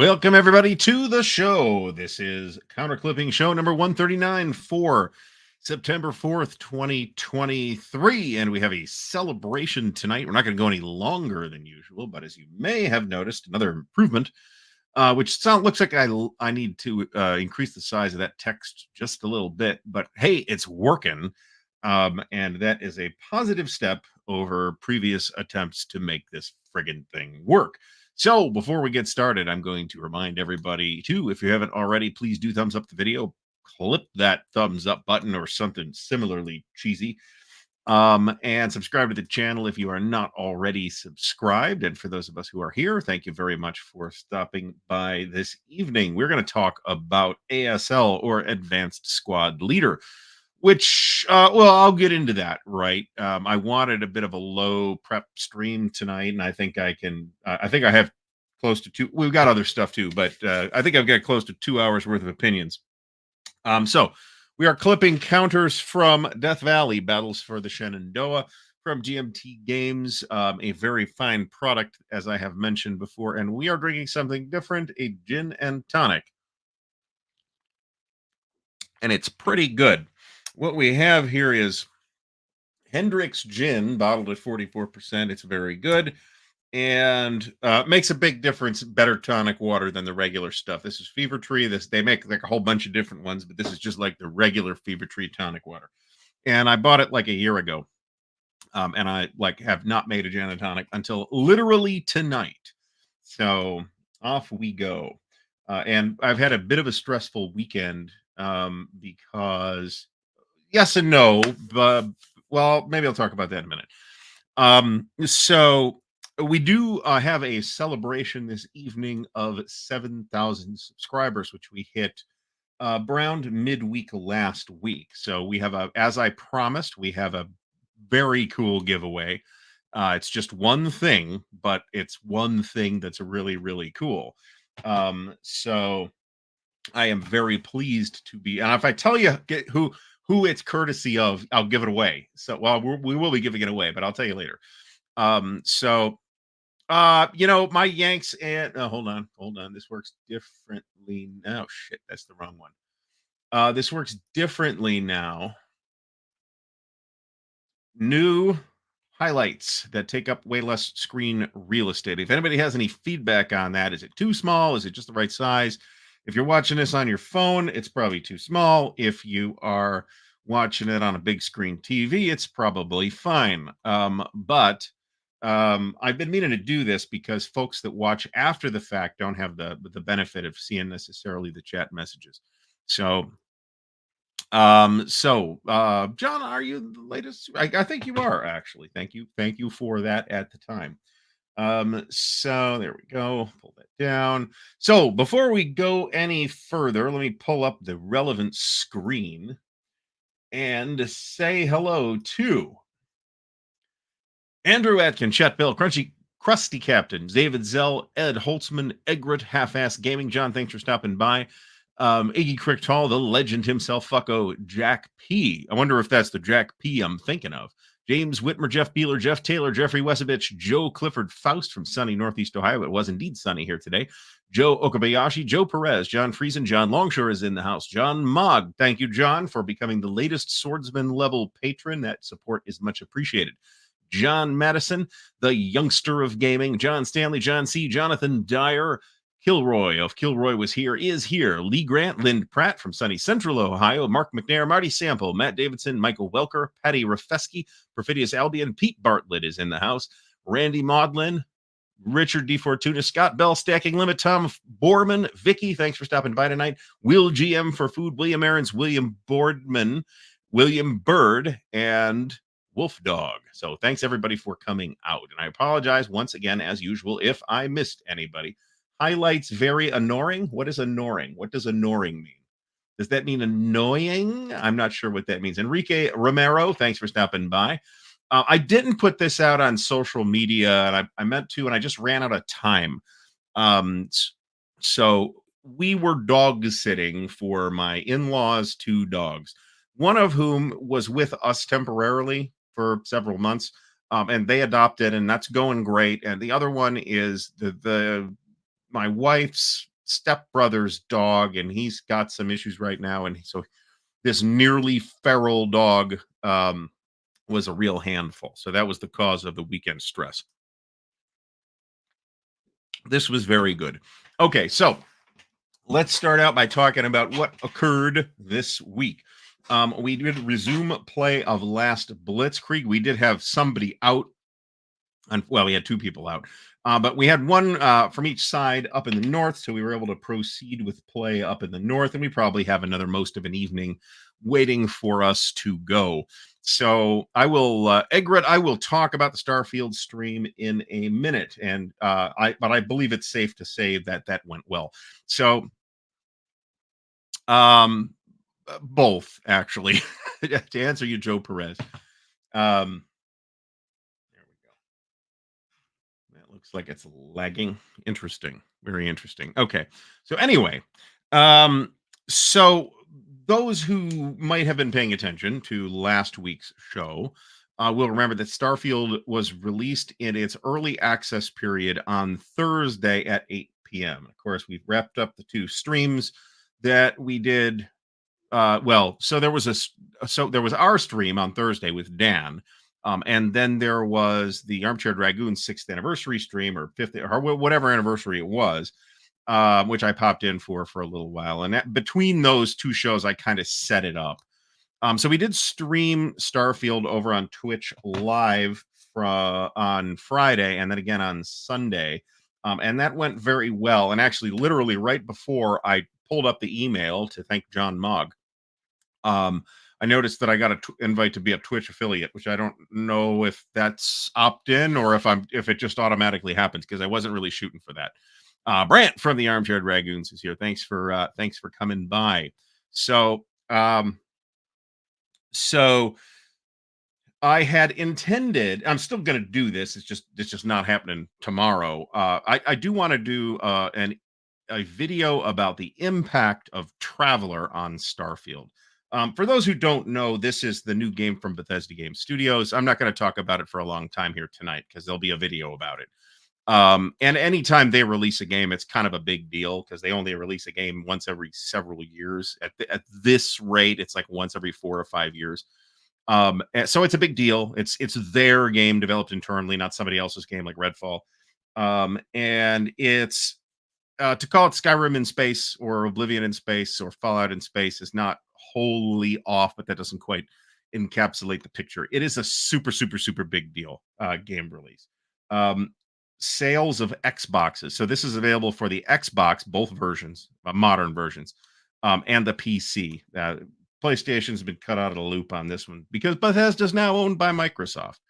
Welcome, everybody, to the show. This is Counterclipping show number 139 for September 4th, 2023. And we have a celebration tonight. We're not going to go any longer than usual, but as you may have noticed, another improvement, looks like I need to increase the size of that text just a little bit. But hey, it's working. And that is a positive step over previous attempts to make this friggin' thing work. So before we get started, I'm going to remind everybody too, if you haven't already, please do thumbs up the video, clip that thumbs up button or something similarly cheesy. And subscribe to the channel if you are not already subscribed. And for those of us who are here, thank you very much for stopping by this evening. We're going to talk about ASL, or Advanced Squad Leader, which I'll get into that. Right. I wanted a bit of a low prep stream tonight, and I think I can. I think I have close to two. We've got other stuff too, but I think I've got close to 2 hours worth of opinions. So we are clipping counters from Death Valley, Battles for the Shenandoah, from GMT Games, a very fine product, as I have mentioned before. And we are drinking something different, a gin and tonic. And it's pretty good. What we have here is Hendrick's Gin, bottled at 44%. It's very good and makes a big difference. Better tonic water than the regular stuff. This is Fever Tree. They make like a whole bunch of different ones, but this is just like the regular Fever Tree tonic water. And I bought it like a year ago, and I have not made a gin and tonic until literally tonight. So off we go. And I've had a bit of a stressful weekend because yes and no, but well, maybe I'll talk about that in a minute. So we do have a celebration this evening of 7,000 subscribers, which we hit around midweek last week. So we have as I promised, we have a very cool giveaway. It's just one thing, but it's one thing that's really, really cool. So I am very pleased to be, and if I tell you who it's courtesy of, I'll give it away. So, well, we will be giving it away, but I'll tell you later. My Yanks and hold on. This works differently now. Shit, that's the wrong one. This works differently now. New highlights that take up way less screen real estate. If anybody has any feedback on that, is it too small? Is it just the right size? If you're watching this on your phone, it's probably too small. If you are watching it on a big screen TV, it's probably fine. But I've been meaning to do this because folks that watch after the fact don't have the benefit of seeing necessarily the chat messages. So, John, are you the latest? I think you are, actually. Thank you for that at the time. So there we go. Pull that down. So before we go any further, let me pull up the relevant screen and say hello to Andrew Atkin, Chet Bill, Crunchy Krusty Captain, David Zell, Ed Holtzman, Egret, Half-Ass Gaming. John, thanks for stopping by. Iggy Crichtall, the legend himself, Fucko, Jack P. I wonder if that's the Jack P I'm thinking of. James Whitmer, Jeff Beeler, Jeff Taylor, Jeffrey Wesovich, Joe Clifford Faust from sunny Northeast Ohio. It was indeed sunny here today. Joe Okabayashi, Joe Perez, John Friesen, John Longshore is in the house. John Mogg, thank you, John, for becoming the latest swordsman level patron. That support is much appreciated. John Madison, the youngster of gaming. John Stanley, John C., Jonathan Dyer, Kilroy of Kilroy was here, is here. Lee Grant, Lynn Pratt from sunny Central Ohio, Mark McNair, Marty Sample, Matt Davidson, Michael Welker, Patty Rafesky, Perfidious Albion, Pete Bartlett is in the house, Randy Maudlin, Richard D. Fortuna, Scott Bell, Stacking Limit, Tom Borman, Vicky, thanks for stopping by tonight, Will GM for Food, William Aarons, William Boardman, William Bird, and Wolf Dog. So thanks everybody for coming out. And I apologize once again, as usual, if I missed anybody. Highlights very annoying. What is annoying? What does annoying mean? Does that mean annoying? I'm not sure what that means. Enrique Romero, thanks for stopping by. I didn't put this out on social media, and I meant to, and I just ran out of time. So we were dog sitting for my in-laws' 2 dogs, one of whom was with us temporarily for several months, and they adopted, and that's going great. And the other one is my wife's stepbrother's dog, and he's got some issues right now. And so this nearly feral dog was a real handful. So that was the cause of the weekend stress. This was very good. Okay, so let's start out by talking about what occurred this week. We did resume play of Last Blitzkrieg. We did have somebody out, and well, we had two people out, but we had one from each side up in the north, so we were able to proceed with play up in the north, and we probably have another most of an evening waiting for us to go. So Egret, I will talk about the Starfield stream in a minute, and but I believe it's safe to say that that went well. So, um, both actually, to answer you, Joe Perez. Um, there we go. That looks like it's lagging. Interesting. Very interesting. Okay. So anyway, um, so those who might have been paying attention to last week's show will remember that Starfield was released in its early access period on Thursday at 8 p.m. Of course, we've wrapped up the two streams that we did. So there was our stream on Thursday with Dan, and then there was the Armchair Dragoon 6th anniversary stream or 5th or whatever anniversary it was, which I popped in for a little while. And between those two shows, I kind of set it up. So we did stream Starfield over on Twitch live on Friday and then again on Sunday. And that went very well. And actually, literally right before I pulled up the email to thank John Mogg, I noticed that I got an invite to be a Twitch affiliate, which I don't know if that's opt-in or if it just automatically happens because I wasn't really shooting for that. Brant from the Armchair Dragoons is here. Thanks for coming by. So so I had intended. I'm still going to do this. It's just not happening tomorrow. I do want to do a video about the impact of Traveler on Starfield. For those who don't know, this is the new game from Bethesda Game Studios. I'm not going to talk about it for a long time here tonight because there'll be a video about it. And anytime they release a game, it's kind of a big deal because they only release a game once every several years. At this rate, it's like once every 4 or 5 years. So it's a big deal. It's their game developed internally, not somebody else's game like Redfall. And it's to call it Skyrim in space or Oblivion in space or Fallout in space is not wholly off, but that doesn't quite encapsulate the picture. It is a super, super, super big deal game release. Sales of Xboxes. So this is available for the Xbox, both versions, modern versions, and the PC. PlayStation's been cut out of the loop on this one because Bethesda is now owned by Microsoft.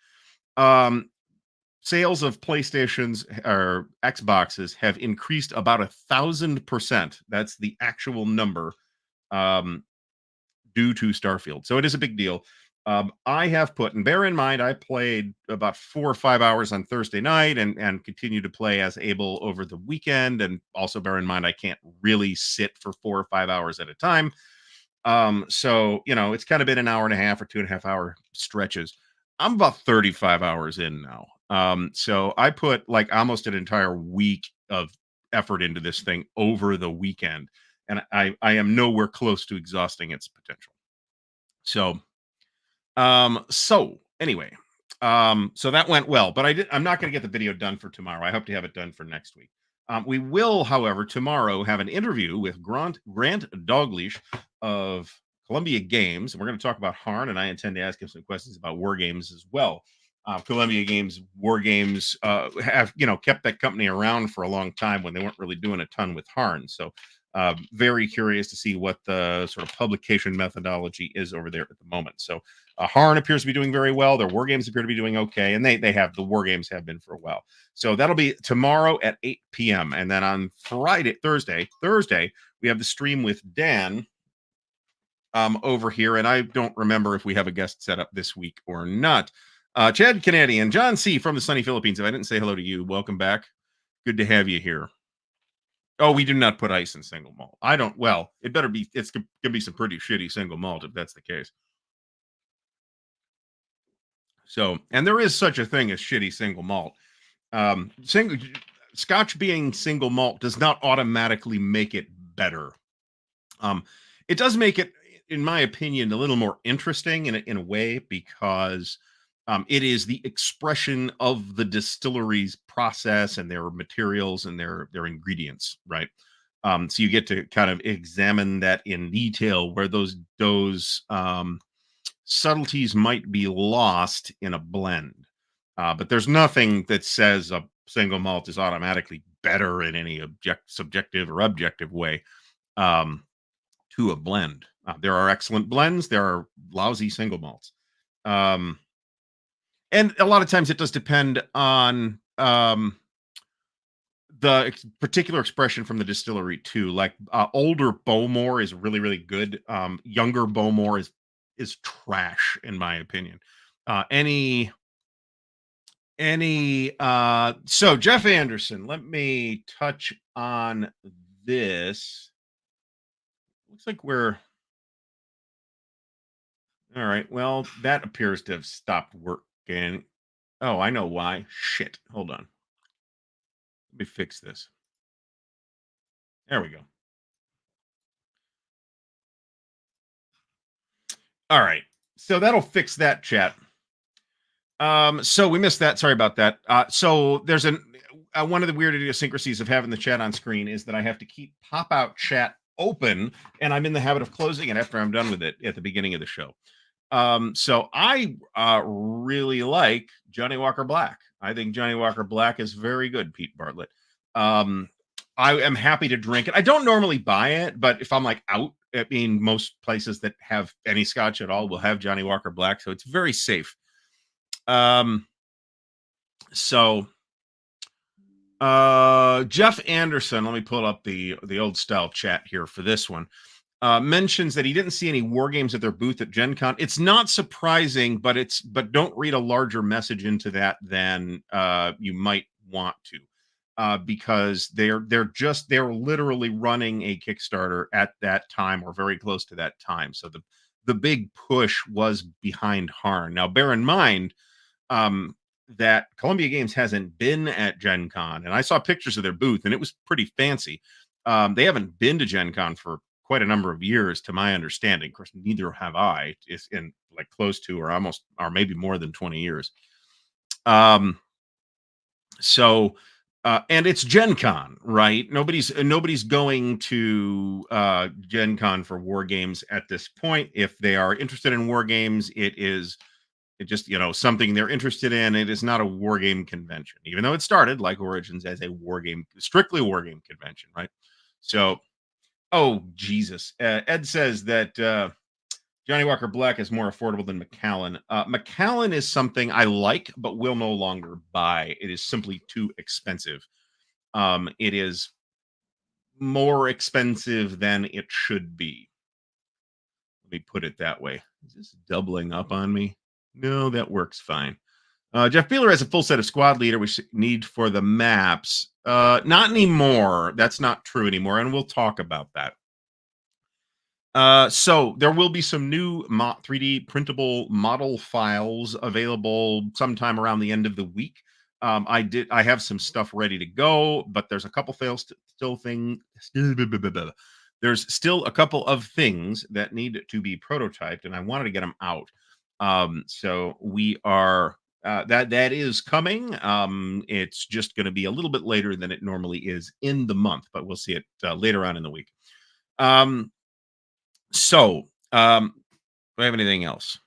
Sales of PlayStations or Xboxes have increased about 1,000%. That's the actual number due to Starfield. So it is a big deal. I have put, and bear in mind, I played about 4 or 5 hours on Thursday night and continue to play as able over the weekend. And also bear in mind, I can't really sit for 4 or 5 hours at a time. So, it's kind of been an hour and a half or 2.5 hour stretches. I'm about 35 hours in now. So I put like almost an entire week of effort into this thing over the weekend, and I am nowhere close to exhausting its potential. So anyway, so that went well, but I'm not going to get the video done for tomorrow. I hope to have it done for next week. We will, however, tomorrow have an interview with Grant Dogleash of Columbia Games. And we're going to talk about Harn, and I intend to ask him some questions about war games as well. Columbia Games, war games have, kept that company around for a long time when they weren't really doing a ton with Harn. So very curious to see what the sort of publication methodology is over there at the moment. So Harn appears to be doing very well. Their war games appear to be doing okay. And the war games have been for a while. So that'll be tomorrow at 8 p.m. And then on Thursday, we have the stream with Dan over here. And I don't remember if we have a guest set up this week or not. Chad Canadian, John C. from the sunny Philippines. If I didn't say hello to you, welcome back. Good to have you here. Oh, we do not put ice in single malt. It better be, it's going to be some pretty shitty single malt if that's the case. So, and there is such a thing as shitty single malt. Scotch being single malt does not automatically make it better. Um, it does make it, in my opinion, a little more interesting in a way because it is the expression of the distillery's process and their materials and their ingredients, right? So you get to kind of examine that in detail where those subtleties might be lost in a blend. But there's nothing that says a single malt is automatically better in any subjective or objective way. Um, to a blend. There are excellent blends. There are lousy single malts. Um, and a lot of times it does depend on the particular expression from the distillery too. Like older Bowmore is really really good. Younger Bowmore is trash in my opinion. Any so Jeff Anderson, let me touch on this. Looks like we're all right. Well, that appears to have stopped working. Oh, I know why. Shit. Hold on. Let me fix this. There we go. All right. So that'll fix that chat. So we missed that. Sorry about that. So there's one of the weird idiosyncrasies of having the chat on screen is that I have to keep pop out chat open, and I'm in the habit of closing it after I'm done with it at the beginning of the show. So I really like Johnny Walker Black. I think Johnny Walker Black is very good, Pete Bartlett. Um, I am happy to drink it. I don't normally buy it, but if I'm like out, I mean, most places that have any scotch at all will have Johnny Walker Black, so it's very safe. Um, so Jeff Anderson, let me pull up the old style chat here for this one. Mentions that he didn't see any war games at their booth at Gen Con. It's not surprising, but don't read a larger message into that than you might want to. Because they're literally running a Kickstarter at that time or very close to that time. So the big push was behind Harn. Now bear in mind um, that Columbia Games hasn't been at Gen Con, and I saw pictures of their booth, and it was pretty fancy. They haven't been to Gen Con for quite a number of years, to my understanding. Of course, neither have I. It's in like close to, or almost, or maybe more than 20 years. Um, so, and it's Gen Con, right? Nobody's going to Gen Con for war games at this point. If they are interested in war games, it just, something they're interested in. It is not a war game convention, even though it started like Origins as a war game, strictly war game convention, right? So, oh Jesus, Ed says that Johnny Walker Black is more affordable than Macallan. Macallan is something I like, but will no longer buy. It is simply too expensive. It is more expensive than it should be. Let me put it that way. Is this doubling up on me? No, that works fine. Jeff Beeler has a full set of squad leader, which need for the maps. Not anymore. That's not true anymore, and we'll talk about that. So there will be some new 3D printable model files available sometime around the end of the week. I have some stuff ready to go, but there's a couple there's still a couple of things that need to be prototyped, and I wanted to get them out. So we are that is coming. It's just going to be a little bit later than it normally is in the month, but we'll see it later on in the week. Um, so, do I have anything else?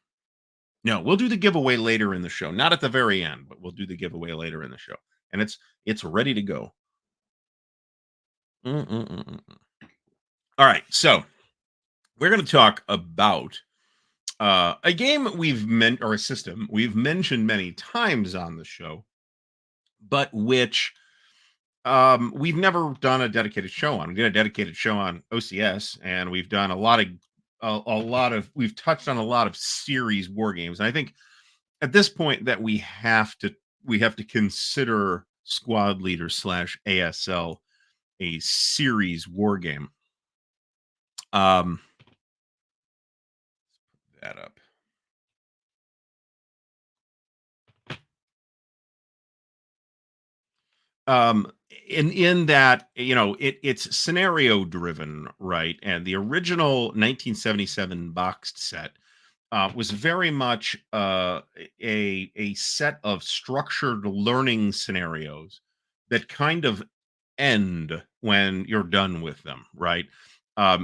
No, we'll do the giveaway later in the show. Not at the very end, but we'll do the giveaway later in the show. And it's ready to go. Mm-mm-mm-mm. All right, so we're going to talk about a game or a system we've mentioned many times on the show, but which we've never done a dedicated show on. We did a dedicated show on OCS, and we've done we've touched on a lot of series war games. And I think at this point that we have to consider Squad Leader slash ASL a series war game. That up. in that, it's scenario driven, right? And the original 1977 boxed set was very much a set of structured learning scenarios that kind of end when you're done with them, right?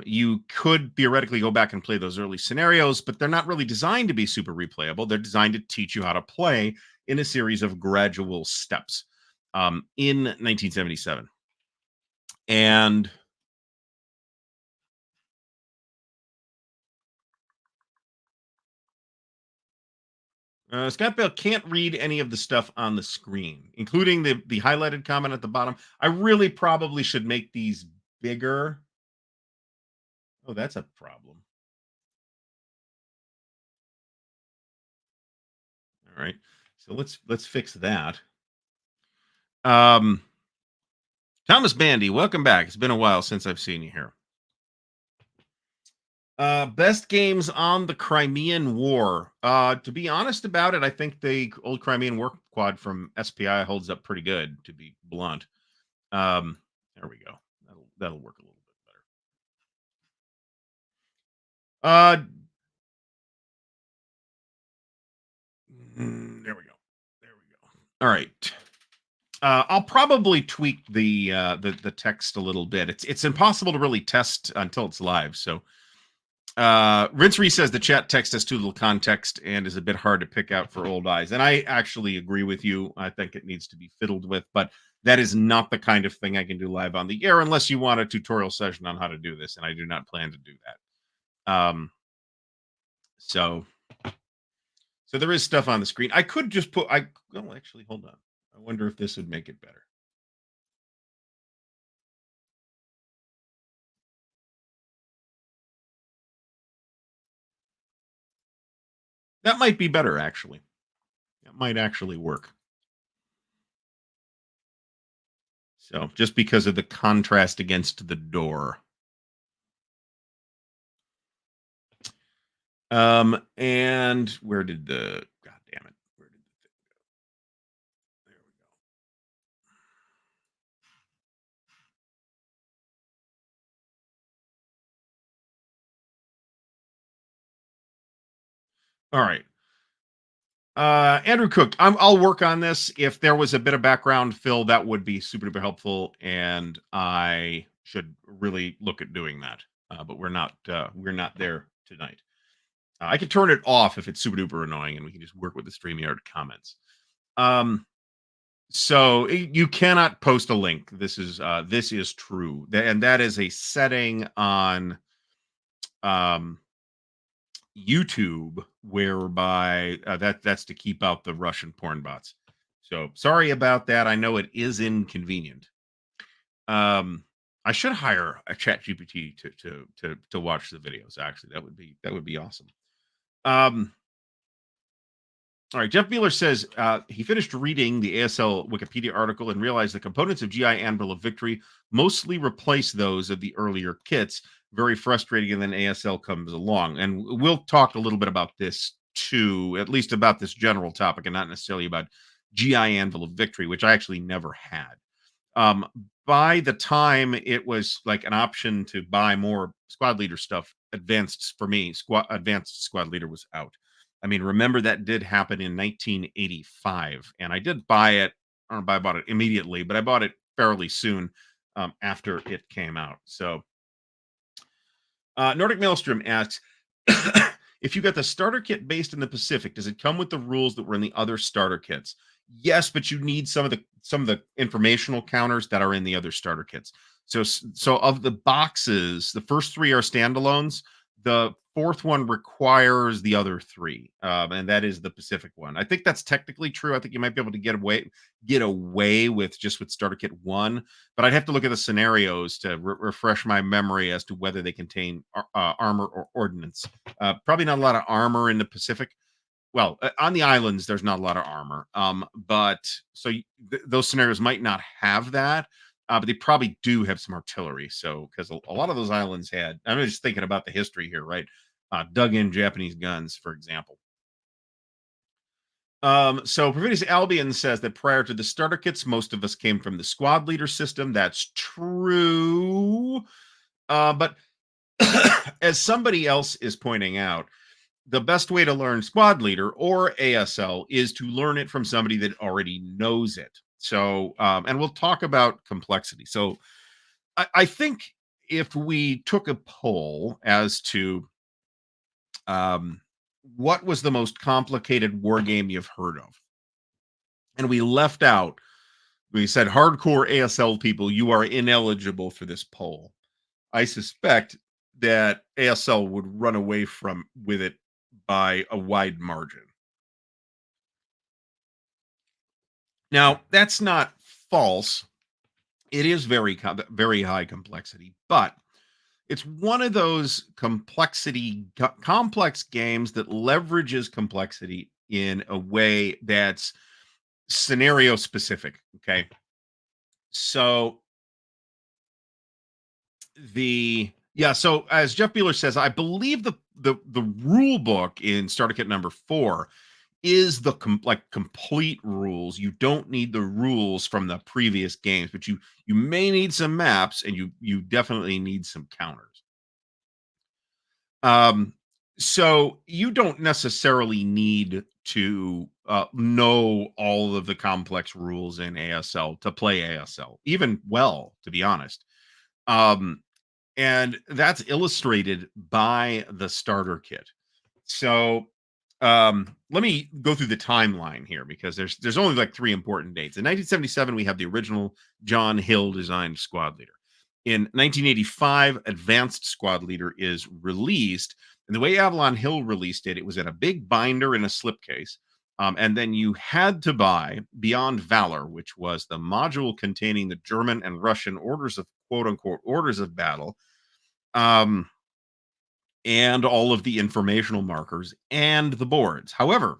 You could theoretically go back and play those early scenarios, but they're not really designed to be super replayable. They're designed to teach you how to play in a series of gradual steps in 1977. And Scott Bell can't read any of the stuff on the screen, including the highlighted comment at the bottom. I really probably should make these bigger. Oh, that's a problem. All right. So let's fix that. Um Thomas Bandy, welcome back. It's been a while since I've seen you here. Best games on the Crimean War. To be honest about it, I think the old Crimean War quad from SPI holds up pretty good, to be blunt. There we go. That'll work a little bit better. There we go. There we go. All right. I'll probably tweak the text a little bit. It's impossible to really test until it's live. So Rinsery says the chat text has too little context and is a bit hard to pick out for old eyes. And I actually agree with you. I think it needs to be fiddled with, but that is not the kind of thing I can do live on the air unless you want a tutorial session on how to do this, and I do not plan to do that. So there is stuff on the screen. I could just put well, actually, hold on. I wonder if this would make it better. That might be better, actually. That might actually work. So just because of the contrast against the door. And where did the God damn it? Where did the thing go? There we go. All right. Andrew Cook, I'll work on this. If there was a bit of background fill, that would be super duper helpful, and I should really look at doing that. But we're not there tonight. I can turn it off if it's super duper annoying, and we can just work with the StreamYard comments. So you cannot post a link. This is true, and that is a setting on YouTube whereby that's to keep out the Russian porn bots. So sorry about that. I know it is inconvenient. I should hire a chat GPT to watch the videos. Actually, that would be awesome. All right, Jeff Beeler says he finished reading the ASL Wikipedia article and realized the components of GI Anvil of Victory mostly replace those of the earlier kits. Very frustrating, and then ASL comes along. And we'll talk a little bit about this too, at least about this general topic, and not necessarily about GI Anvil of Victory, which I actually never had. By the time it was like an option to buy more squad leader stuff, advanced squad leader was out. I mean, remember that did happen in 1985, and I did buy it. I don't know if I bought it immediately, but I bought it fairly soon after it came out. So, Nordic Maelstrom asks if you got the starter kit based in the Pacific, does it come with the rules that were in the other starter kits? Yes, but you need some of the informational counters that are in the other starter kits. So of the boxes, the first three are standalones. The fourth one requires the other three, and that is the Pacific one. I think that's technically true. I think you might be able to get away with starter kit one, but I'd have to look at the scenarios to refresh my memory as to whether they contain armor or ordnance. Probably not a lot of armor in the Pacific. Well, on the islands, there's not a lot of armor. But so those scenarios might not have that, but they probably do have some artillery. So, because a lot of those islands had, I'm just thinking about the history here, right? Dug in Japanese guns, for example. So Perfidious Albion says that prior to the starter kits, most of us came from the squad leader system. That's true. But as somebody else is pointing out, the best way to learn squad leader or ASL is to learn it from somebody that already knows it. So, and we'll talk about complexity. So, I think if we took a poll as to um, what was the most complicated war game you've heard of, and we left out, we said hardcore ASL people, you are ineligible for this poll. I suspect that ASL would run away from with it by a wide margin. Now, that's not false. It is very high complexity, but it's one of those complex games that leverages complexity in a way that's scenario specific. Okay, so so as Jeff Beeler says, I believe the rule book in Starter Kit number 4 is the complete rules. You don't need the rules from the previous games, but you may need some maps, and you definitely need some counters. Um, so you don't necessarily need to know all of the complex rules in ASL to play ASL, even well, to be honest. Um, and that's illustrated by the starter kit. So let me go through the timeline here, because there's only like 3 important dates. In 1977, we have the original John Hill designed squad leader. In 1985, Advanced Squad Leader is released, and the way Avalon Hill released it, it was in a big binder in a slipcase. And then you had to buy Beyond Valor, which was the module containing the German and Russian orders of quote unquote orders of battle, um, and all of the informational markers and the boards. However,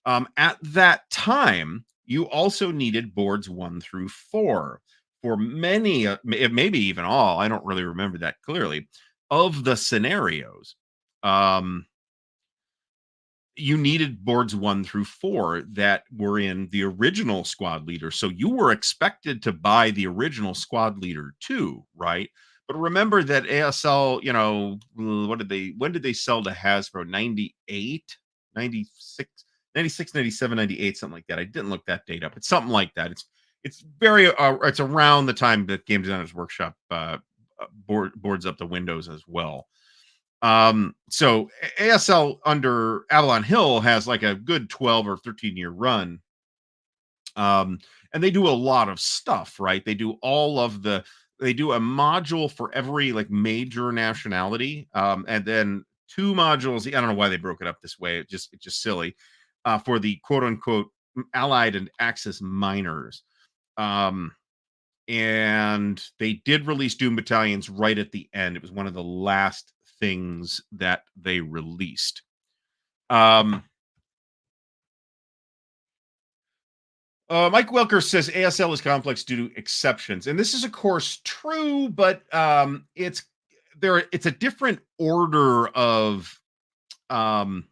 at that time, you also needed boards 1 through 4 for many, maybe even all. I don't really remember that clearly of the scenarios. Um, you needed boards 1 through 4 that were in the original squad leader. So you were expected to buy the original squad leader too, right? But remember that ASL, when did they sell to Hasbro? 98, 96, 96, 97, 98, something like that. I didn't look that date up. It's something like that. It's around the time that Game Designers Workshop boards up the windows as well. So ASL under Avalon Hill has like a good 12 or 13-year run. And they do a lot of stuff, right? They do a module for every like major nationality. And then 2 modules. I don't know why they broke it up this way. It's just silly. For the quote unquote Allied and Axis minors. And they did release Doom Battalions right at the end. It was one of the last things that they released. Mike Welker says ASL is complex due to exceptions, and this is of course true, but it's a different order of um,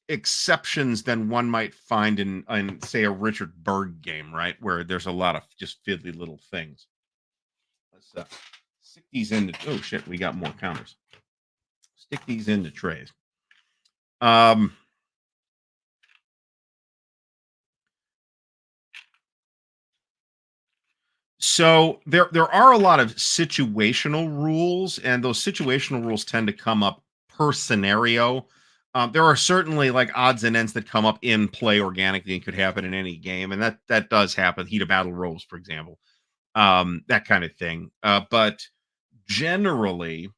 exceptions than one might find in say a Richard Berg game, right? Where there's a lot of just fiddly little things. Let's stick these into. Oh shit, we got more counters. Stick these into trays. Um, so there are a lot of situational rules, and those situational rules tend to come up per scenario. There are certainly like odds and ends that come up in play organically and could happen in any game, and that does happen. Heat of battle rolls, for example, that kind of thing. But generally,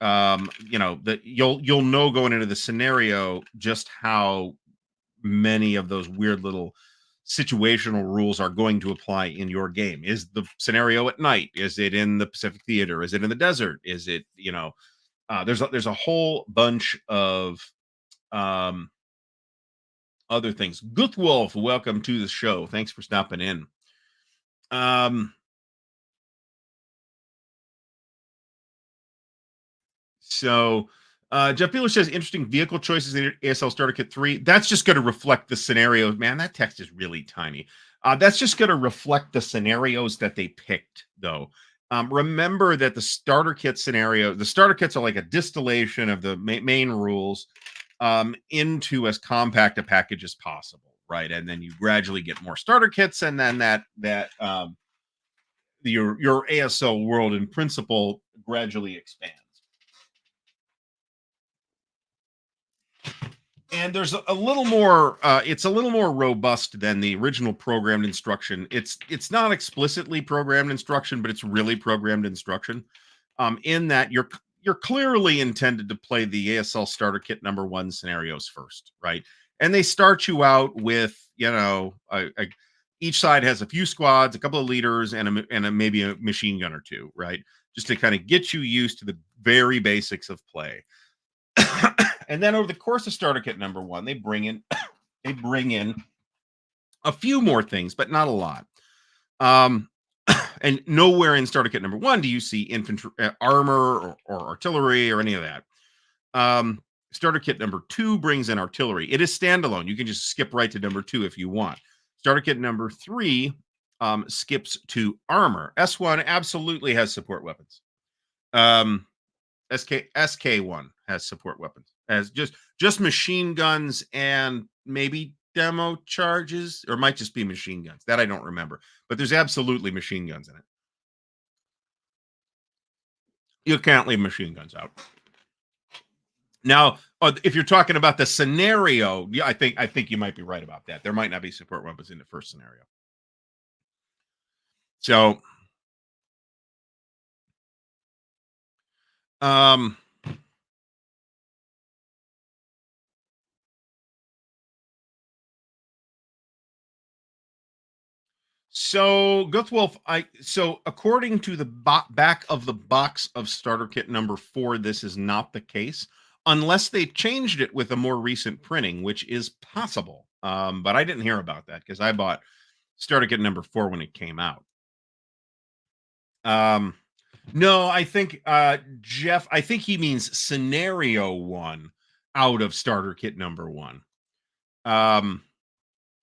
that you'll know going into the scenario just how many of those weird little situational rules are going to apply in your game. Is the scenario at night? Is it in the Pacific Theater? Is it in the desert? Is it, there's a whole bunch of um, other things. Guthwolf, welcome to the show. Thanks for stopping in. Um, so Jeff Beeler says interesting vehicle choices in ASL Starter Kit 3. That's just going to reflect the scenarios. Man, that text is really tiny. That's just going to reflect the scenarios that they picked, though. Remember that the starter kits are like a distillation of the main rules into as compact a package as possible, right? And then you gradually get more starter kits, and then your ASL world in principle gradually expands. And there's a little more it's a little more robust than the original programmed instruction. It's not explicitly programmed instruction, but it's really programmed instruction, in that you're clearly intended to play the ASL starter kit number one scenarios first, right? And they start you out with, each side has a few squads, a couple of leaders, and maybe a machine gun or two, right? Just to kind of get you used to the very basics of play. And then over the course of starter kit number one, they bring in a few more things, but not a lot. And nowhere in starter kit number one do you see infantry, armor, or artillery, or any of that. Starter kit number two brings in artillery. It is standalone. You can just skip right to number two if you want. Starter kit number three skips to armor. S1 absolutely has support weapons. SK1 has support weapons, as just machine guns and maybe demo charges, or it might just be machine guns. That I don't remember, but there's absolutely machine guns in it. You can't leave machine guns out. Now, if you're talking about the scenario, yeah, I think you might be right about that. There might not be support weapons in the first scenario. So, So Guthwolf, according to the back of the box of starter kit number 4, this is not the case, unless they changed it with a more recent printing, which is possible. But I didn't hear about that because I bought starter kit number 4 when it came out. No, I think Jeff, I think he means scenario 1 out of starter kit number 1.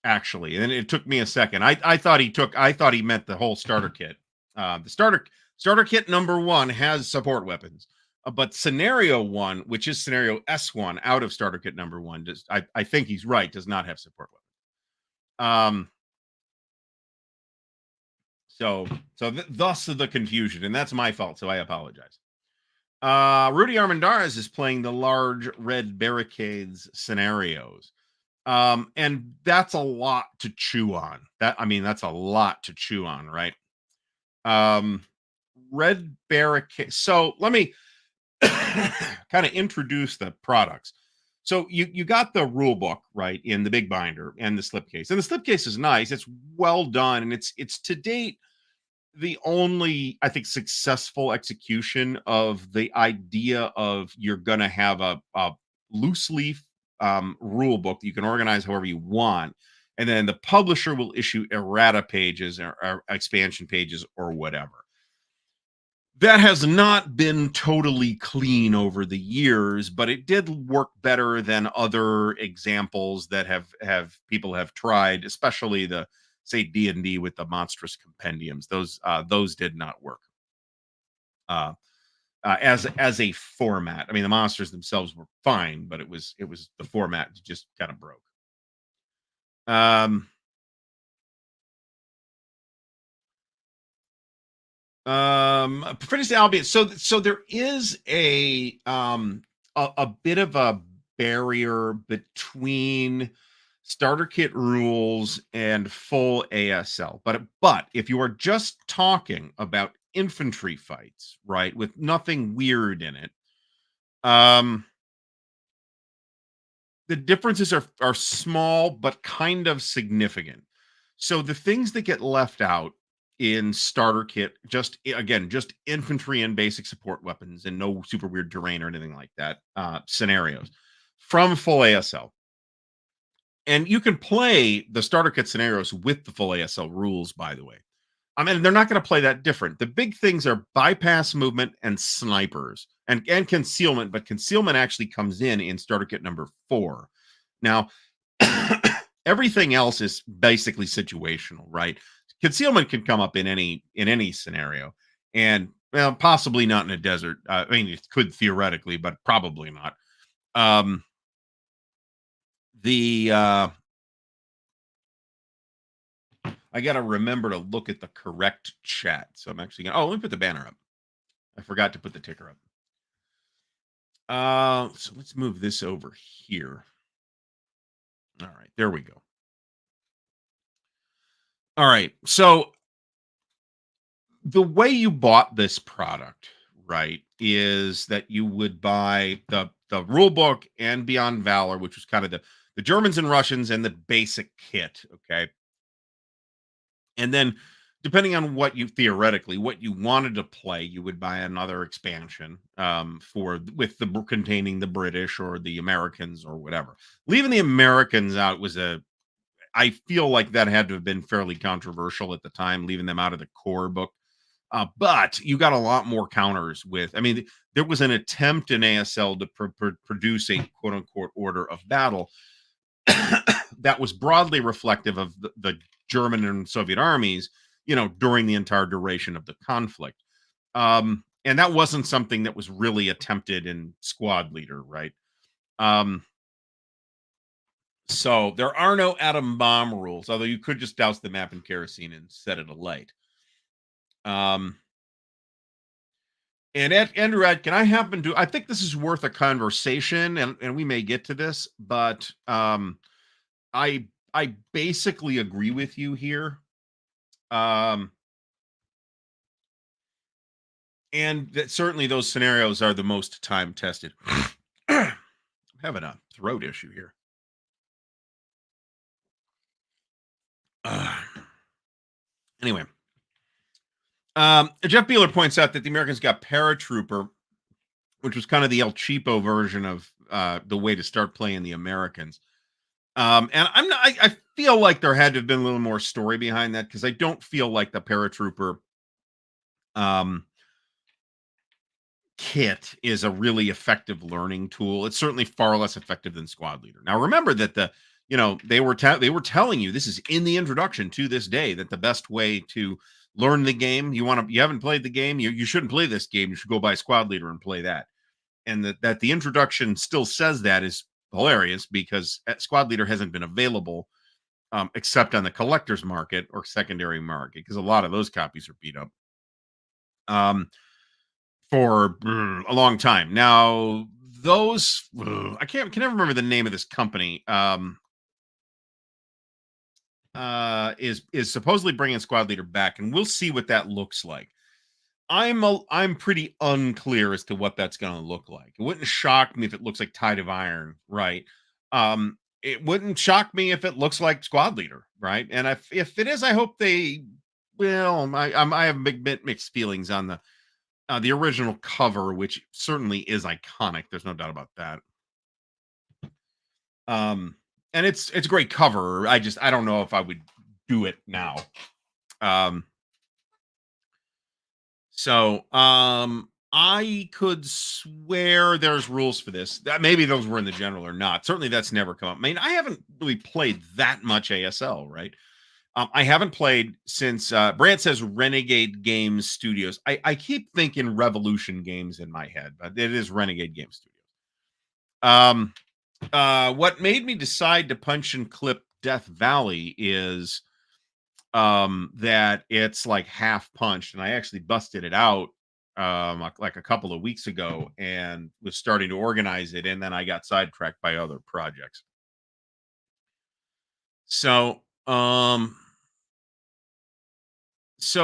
Actually, and it took me a second. I thought he meant the whole starter kit. The starter kit number 1 has support weapons, but scenario 1, which is scenario S1 out of starter kit number 1, I think he's right, does not have support weapons. Thus the confusion, and that's my fault, so I apologize. Rudy Armendariz is playing the large red barricades scenarios. And that's a lot to chew on. That's a lot to chew on, right? Red barricade. So let me kind of introduce the products. So you got the rule book, right, in the big binder and the slipcase. And the slipcase is nice. It's well done, and it's to date the only, I think, successful execution of the idea of you're gonna have a loose leaf rule book that you can organize however you want, and then the publisher will issue errata pages or expansion pages or whatever. That has not been totally clean over the years, but it did work better than other examples that have people have tried, especially the, say, D&D with the monstrous compendiums. Those did not work as a format. I mean, the monsters themselves were fine, but it was the format just kind of broke. Preface albeit. So there is a bit of a barrier between starter kit rules and full ASL. But if you are just talking about infantry fights, right, with nothing weird in it, the differences are small but kind of significant. So the things that get left out in starter kit, just infantry and basic support weapons, and no super weird terrain or anything like that, scenarios from full ASL. And you can play the starter kit scenarios with the full ASL rules, by the way. I mean, they're not going to play that different. The big things are bypass movement and snipers and concealment, but concealment actually comes in starter kit number 4. Now, everything else is basically situational, right? Concealment can come up in any scenario, and well, possibly not in a desert. I mean, it could theoretically, but probably not. Um, the I got to remember to look at the correct chat, so I'm actually gonna. Oh, let me put the banner up. I forgot to put the ticker up. So let's move this over here. All right, there we go. All right, so the way you bought this product, right, is that you would buy the rule book and Beyond Valor, which was kind of the Germans and Russians and the basic kit, okay? And then depending on what you theoretically what you wanted to play, you would buy another expansion for with the containing the British or the Americans or whatever. Leaving the Americans out was a I feel like that had to have been fairly controversial at the time, leaving them out of the core book. But you got a lot more counters with. I mean, there was an attempt in ASL to produce a quote unquote order of battle that was broadly reflective of the German and Soviet armies, during the entire duration of the conflict. And that wasn't something that was really attempted in Squad Leader, right? Um, so there are no atom bomb rules, although you could just douse the map in kerosene and set it alight. Um, and Andrew Adkin, I think this is worth a conversation, and we may get to this, but I basically agree with you here. Um, and that certainly those scenarios are the most time tested. I'm having a throat issue here. Uh, anyway, Jeff Beeler points out that the Americans got Paratrooper, which was kind of the El Cheapo version of the way to start playing the Americans. And I'm not, I feel like there had to have been a little more story behind that because I don't feel like the Paratrooper um, kit is a really effective learning tool. It's certainly far less effective than Squad Leader. Now, remember that they were telling you this is in the introduction to this day that the best way to learn the game, you haven't played the game, you shouldn't play this game. You should go buy Squad Leader and play that. And that the introduction still says that is hilarious because Squad Leader hasn't been available except on the collector's market or secondary market because a lot of those copies are beat up for a long time. Now, those I can never remember the name of this company. Is supposedly bringing Squad Leader back, and we'll see what that looks like. I'm pretty unclear as to what that's going to look like. It wouldn't shock me if it looks like Tide of Iron, right? It wouldn't shock me if it looks like Squad Leader, right? And if it is, I hope they will. I have big mixed feelings on the original cover, which certainly is iconic. There's no doubt about that. And it's a great cover. I don't know if I would do it now. I could swear there's rules for this. That maybe those were in the general or not. Certainly that's never come up. I mean, I haven't really played that much ASL, right? I haven't played since Brant says Renegade Games Studios. I keep thinking Revolution Games in my head, but it is Renegade Games Studios. What made me decide to punch and clip Death Valley is that it's like half punched, and I actually busted it out like a couple of weeks ago and was starting to organize it, and then I got sidetracked by other projects. So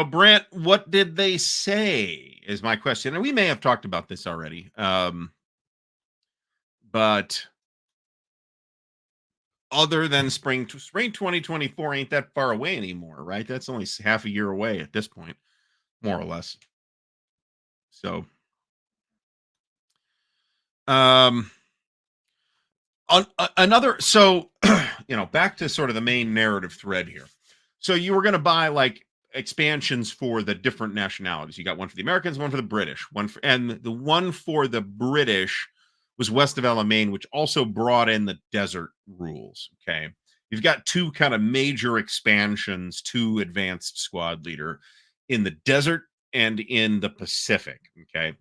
Brant, what did they say is my question. And we may have talked about this already. But other than spring 2024 ain't that far away anymore, right? That's only half a year away at this point, more or less. So another back to sort of the main narrative thread here. So you were going to buy like expansions for the different nationalities. You got one for the Americans, one for the British, and the one for the British was west of Alamein, which also brought in the desert rules. Okay. You've got two kind of major expansions to advanced squad leader in the desert and in the Pacific. Okay.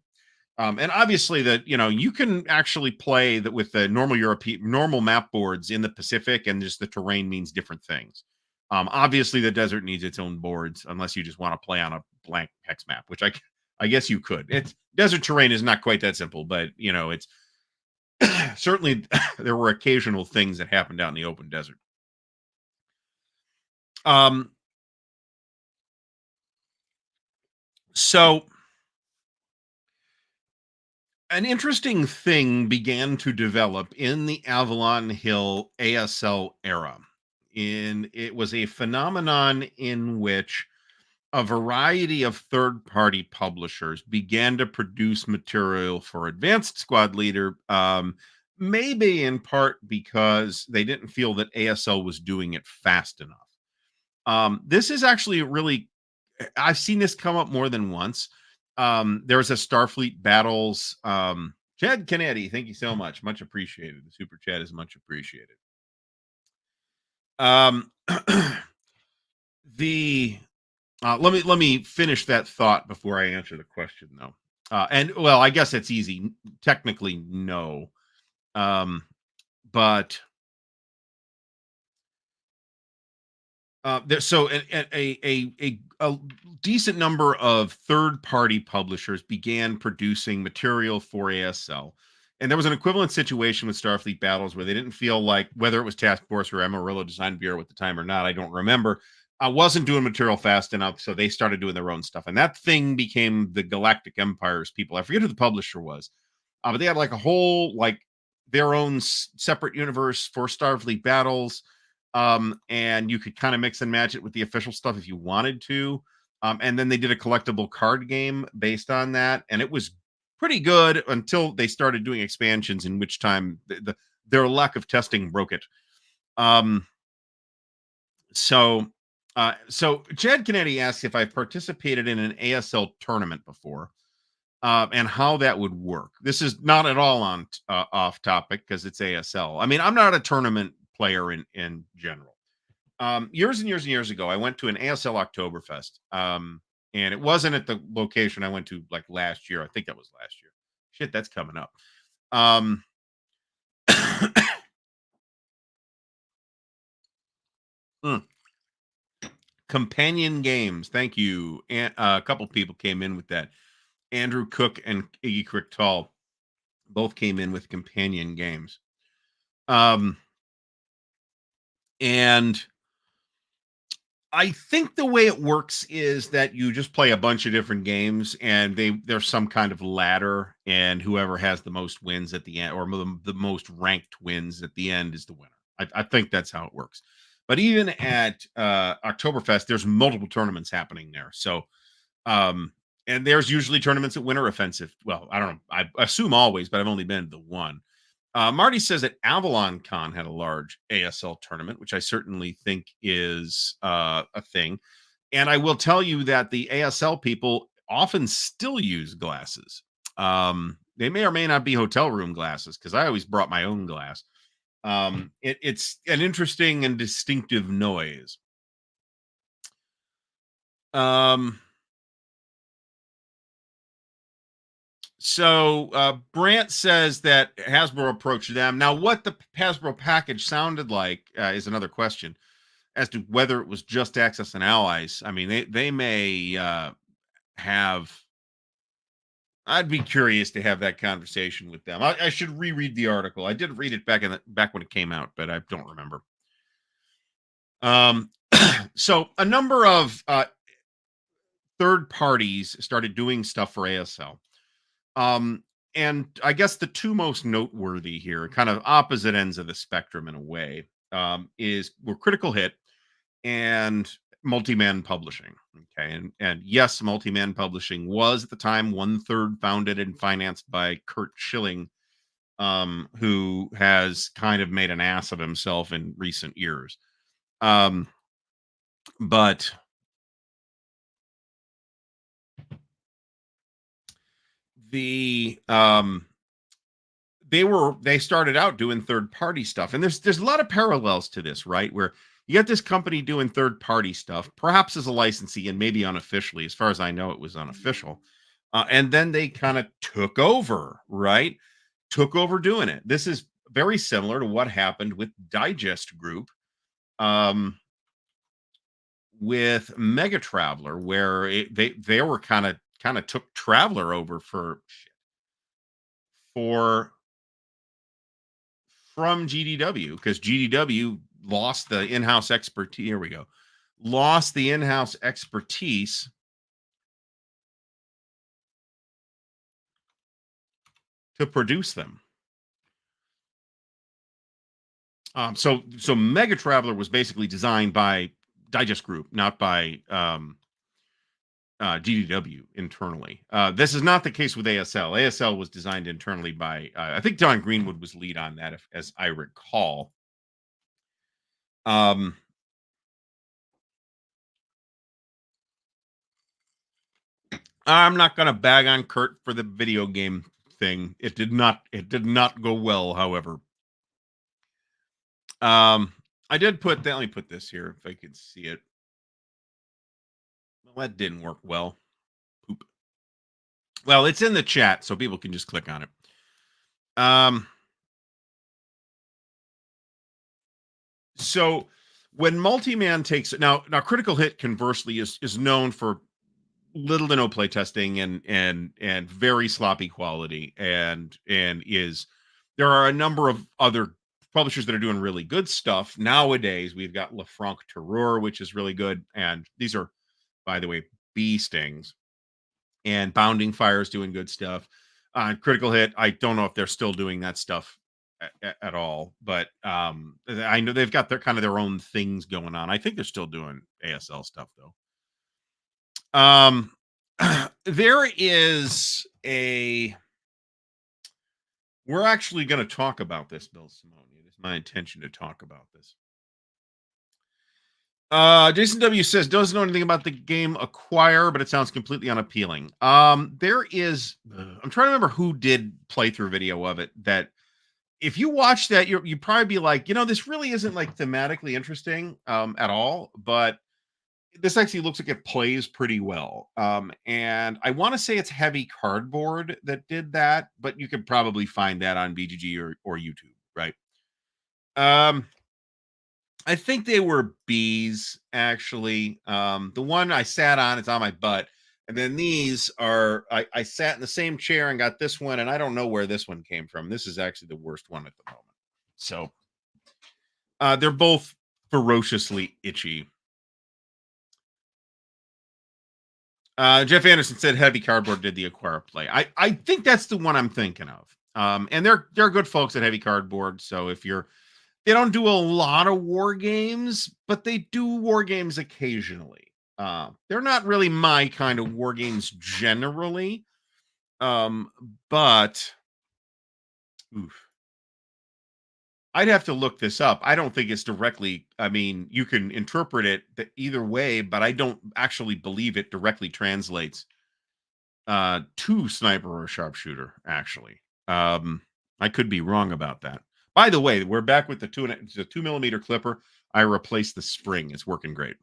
And obviously that, you can actually play that with the normal European normal map boards in the Pacific, and just the terrain means different things. Obviously the desert needs its own boards unless you just want to play on a blank hex map, which I guess you could. It's desert terrain is not quite that simple, but it's certainly there were occasional things that happened out in the open desert. Um, so an interesting thing began to develop in the Avalon Hill ASL era. It was a phenomenon in which a variety of third-party publishers began to produce material for Advanced Squad Leader, maybe in part because they didn't feel that ASL was doing it fast enough. This is actually really I've seen this come up more than once. There was a Starfleet Battles. Chad Kennedy, thank you so much. Much appreciated. The super chat is much appreciated. Um, the let me finish that thought before I answer the question, though. And well, I guess it's easy. Technically, no. But so a decent number of third-party publishers began producing material for ASL, and there was an equivalent situation with Starfleet Battles where they didn't feel like, whether it was Task Force or Amarillo Design Bureau at the time or not, I don't remember. I wasn't doing material fast enough, so they started doing their own stuff, and that thing became the Galactic Empire's people. I forget who the publisher was, but they had like a whole their own separate universe for Starfleet Battles, and you could kind of mix and match it with the official stuff if you wanted to. And then they did a collectible card game based on that, and it was pretty good until they started doing expansions, in which time their lack of testing broke it. Um, so Chad Kennedy asks if I've participated in an ASL tournament before, and how that would work. This is not at all on off topic because it's ASL. I mean, I'm not a tournament player in general. Years and years and years ago, I went to an ASL Oktoberfest, and it wasn't at the location I went to like last year. I think that was last year. Shit, that's coming up. Um, mm, Companion games. Thank you. And a couple people came in with that. Andrew Cook and Iggy Krichtal both came in with companion games. And I think the way it works is that you just play a bunch of different games, and there's some kind of ladder, and whoever has the most wins at the end, or the most ranked wins at the end, is the winner. I think that's how it works. But even at Oktoberfest, there's multiple tournaments happening there. So, and there's usually tournaments at Winter Offensive. Well, I don't know. I assume always, but I've only been to one. Marty says that Avalon Con had a large ASL tournament, which I certainly think is a thing. And I will tell you that the ASL people often still use glasses. They may or may not be hotel room glasses, because I always brought my own glass. It's an interesting and distinctive noise. So Brant says that Hasbro approached them. Now, what the Hasbro package sounded like is another question as to whether it was just Access and Allies. I mean, they may have. I'd be curious to have that conversation with them. I should reread the article. I did read it back when it came out, but I don't remember. So a number of third parties started doing stuff for ASL. Um, and I guess the two most noteworthy here, kind of opposite ends of the spectrum in a way, were Critical Hit and Multi-Man Publishing. Okay, and yes, Multi-Man Publishing was at the time 1/3 founded and financed by Kurt Schilling, who has kind of made an ass of himself in recent years. But the they started out doing third party stuff, and there's a lot of parallels to this, right? Where you got this company doing third party stuff, perhaps as a licensee and maybe unofficially. As far as I know, it was unofficial, and then they kind of took over, right? Took over doing it. This is very similar to what happened with Digest Group, um, with Mega Traveler, where they were kind of took Traveler over for from GDW, because GDW lost the in-house expertise. Here we go. Lost the in-house expertise to produce them. So Mega Traveler was basically designed by Digest Group, not by GDW internally. This is not the case with ASL. ASL was designed internally by, I think Don Greenwood was lead on that, as I recall. I'm not going to bag on Kurt for the video game thing. It did not go well, however. I did put that. Let me put this here if I could see it. Well, that didn't work well. Poop. Well, it's in the chat, so people can just click on it. So when Multi-Man takes now Critical Hit conversely is known for little to no play testing and very sloppy quality, and there are a number of other publishers that are doing really good stuff nowadays. We've got Lefranc Terror, which is really good, and these are, by the way, bee stings. And Bounding Fire is doing good stuff. Critical Hit, I don't know if they're still doing that stuff at all, but I know they've got their kind of their own things going on. I think they're still doing ASL stuff though. There is we're actually going to talk about this, Bill Simone. It is my intention to talk about this. Jason W says doesn't know anything about the game Acquire, but it sounds completely unappealing. There is, I'm trying to remember who did playthrough video of it. That if you watch that, you'd probably be like, this really isn't like thematically interesting at all, but this actually looks like it plays pretty well. And I want to say it's Heavy Cardboard that did that, but you could probably find that on BGG or YouTube, right? I think they were bees, actually. The one I sat on, it's on my butt. And then these are, I sat in the same chair and got this one, and I don't know where this one came from. This is actually the worst one at the moment. So they're both ferociously itchy. Jeff Anderson said Heavy Cardboard did the Acquire play. I think that's the one I'm thinking of. And they're good folks at Heavy Cardboard. So they don't do a lot of war games, but they do war games occasionally. They're not really my kind of war games generally. But I'd have to look this up. I don't think it's directly, you can interpret it either way, but I don't actually believe it directly translates to sniper or sharpshooter, actually. I could be wrong about that. By the way, we're back with the 2mm clipper. I replaced the spring. It's working great.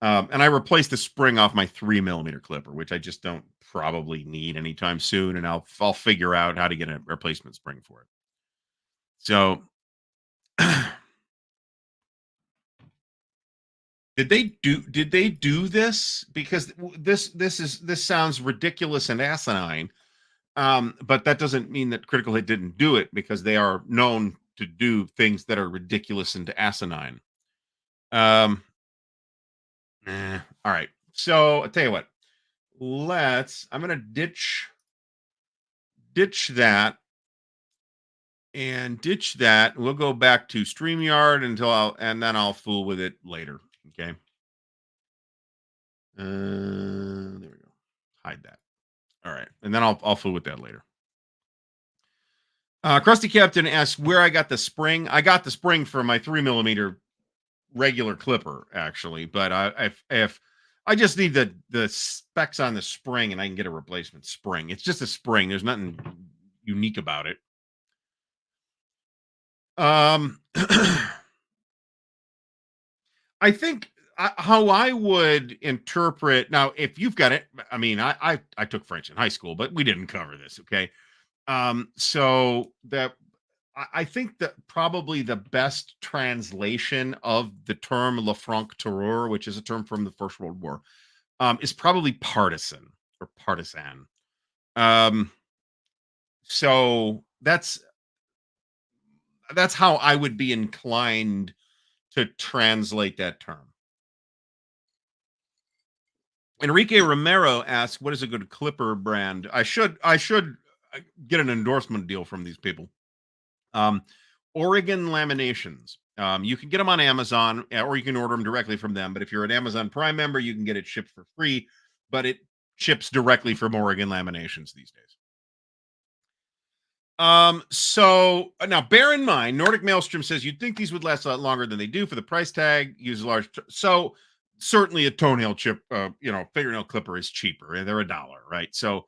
And I replaced the spring off my 3mm clipper, which I just don't probably need anytime soon. And I'll figure out how to get a replacement spring for it. So did they do this? Because this sounds ridiculous and asinine. But that doesn't mean that Critical Hit didn't do it, because they are known to do things that are ridiculous and asinine. All right. So I'll tell you what. I'm gonna ditch that and ditch that. We'll go back to StreamYard and then I'll fool with it later. Okay. There we go. Hide that. All right. And then I'll fool with that later. Krusty Captain asks where I got the spring. I got the spring for my 3mm regular clipper, actually, but if I just need the specs on the spring, and I can get a replacement spring. It's just a spring. There's nothing unique about it. Um, I think how I would interpret now, if you've got it, I mean, I took French in high school, but we didn't cover this. Okay, so that I think that probably the best translation of the term "le franc tireur," which is a term from the First World War, is probably partisan or partisan. Um, so that's how I would be inclined to translate that term. Enrique Romero asks, "What is a good clipper brand?" I should get an endorsement deal from these people. Um, Oregon Laminations. You can get them on Amazon, or you can order them directly from them. But if you're an Amazon Prime member, you can get it shipped for free. But it ships directly from Oregon Laminations these days. So now bear in mind, Nordic Maelstrom says you'd think these would last a lot longer than they do for the price tag. Use a large, so certainly a toenail chip, fingernail clipper is cheaper, and they're $1, right? So,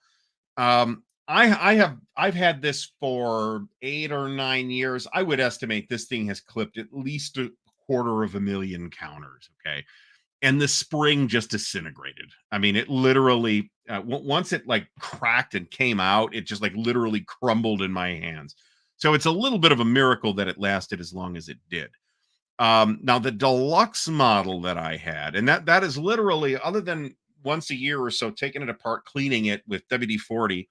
I've had this for 8 or 9 years. I would estimate this thing has clipped at least a quarter of a million counters. Okay, and the spring just disintegrated. I mean, it literally once it like cracked and came out, it just like literally crumbled in my hands. So it's a little bit of a miracle that it lasted as long as it did. Now the deluxe model that I had, and that is literally, other than once a year or so, taking it apart, cleaning it with WD-40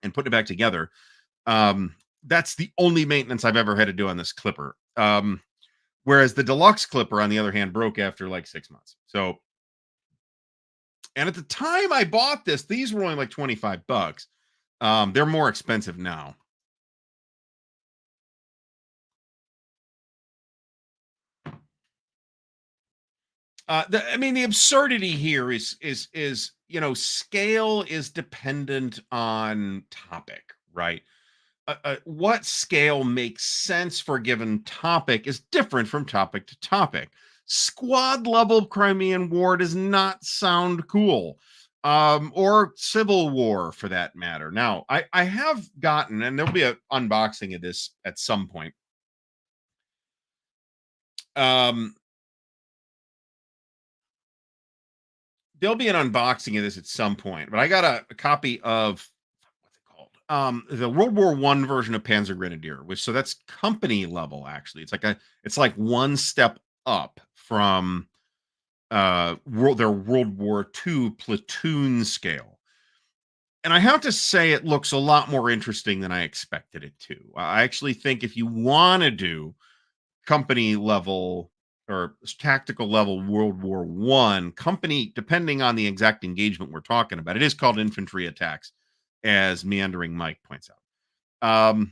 and putting it back together. That's the only maintenance I've ever had to do on this clipper. Whereas the deluxe clipper, on the other hand, broke after like 6 months. So, and at the time I bought this, these were only like $25. They're more expensive now. The absurdity here is scale is dependent on topic, right? What scale makes sense for a given topic is different from topic to topic. Squad level Crimean War does not sound cool, or Civil War for that matter. Now, I have gotten, and there'll be an unboxing of this at some point. Um, there'll be an unboxing of this at some point, but I got a copy of what's it called? The World War One version of Panzer Grenadier, which so that's company level actually. It's like one step up from their World War Two platoon scale. And I have to say it looks a lot more interesting than I expected it to. I actually think if you want to do company level or tactical level World War One company, depending on the exact engagement we're talking about, it is called infantry attacks, as Meandering Mike points out.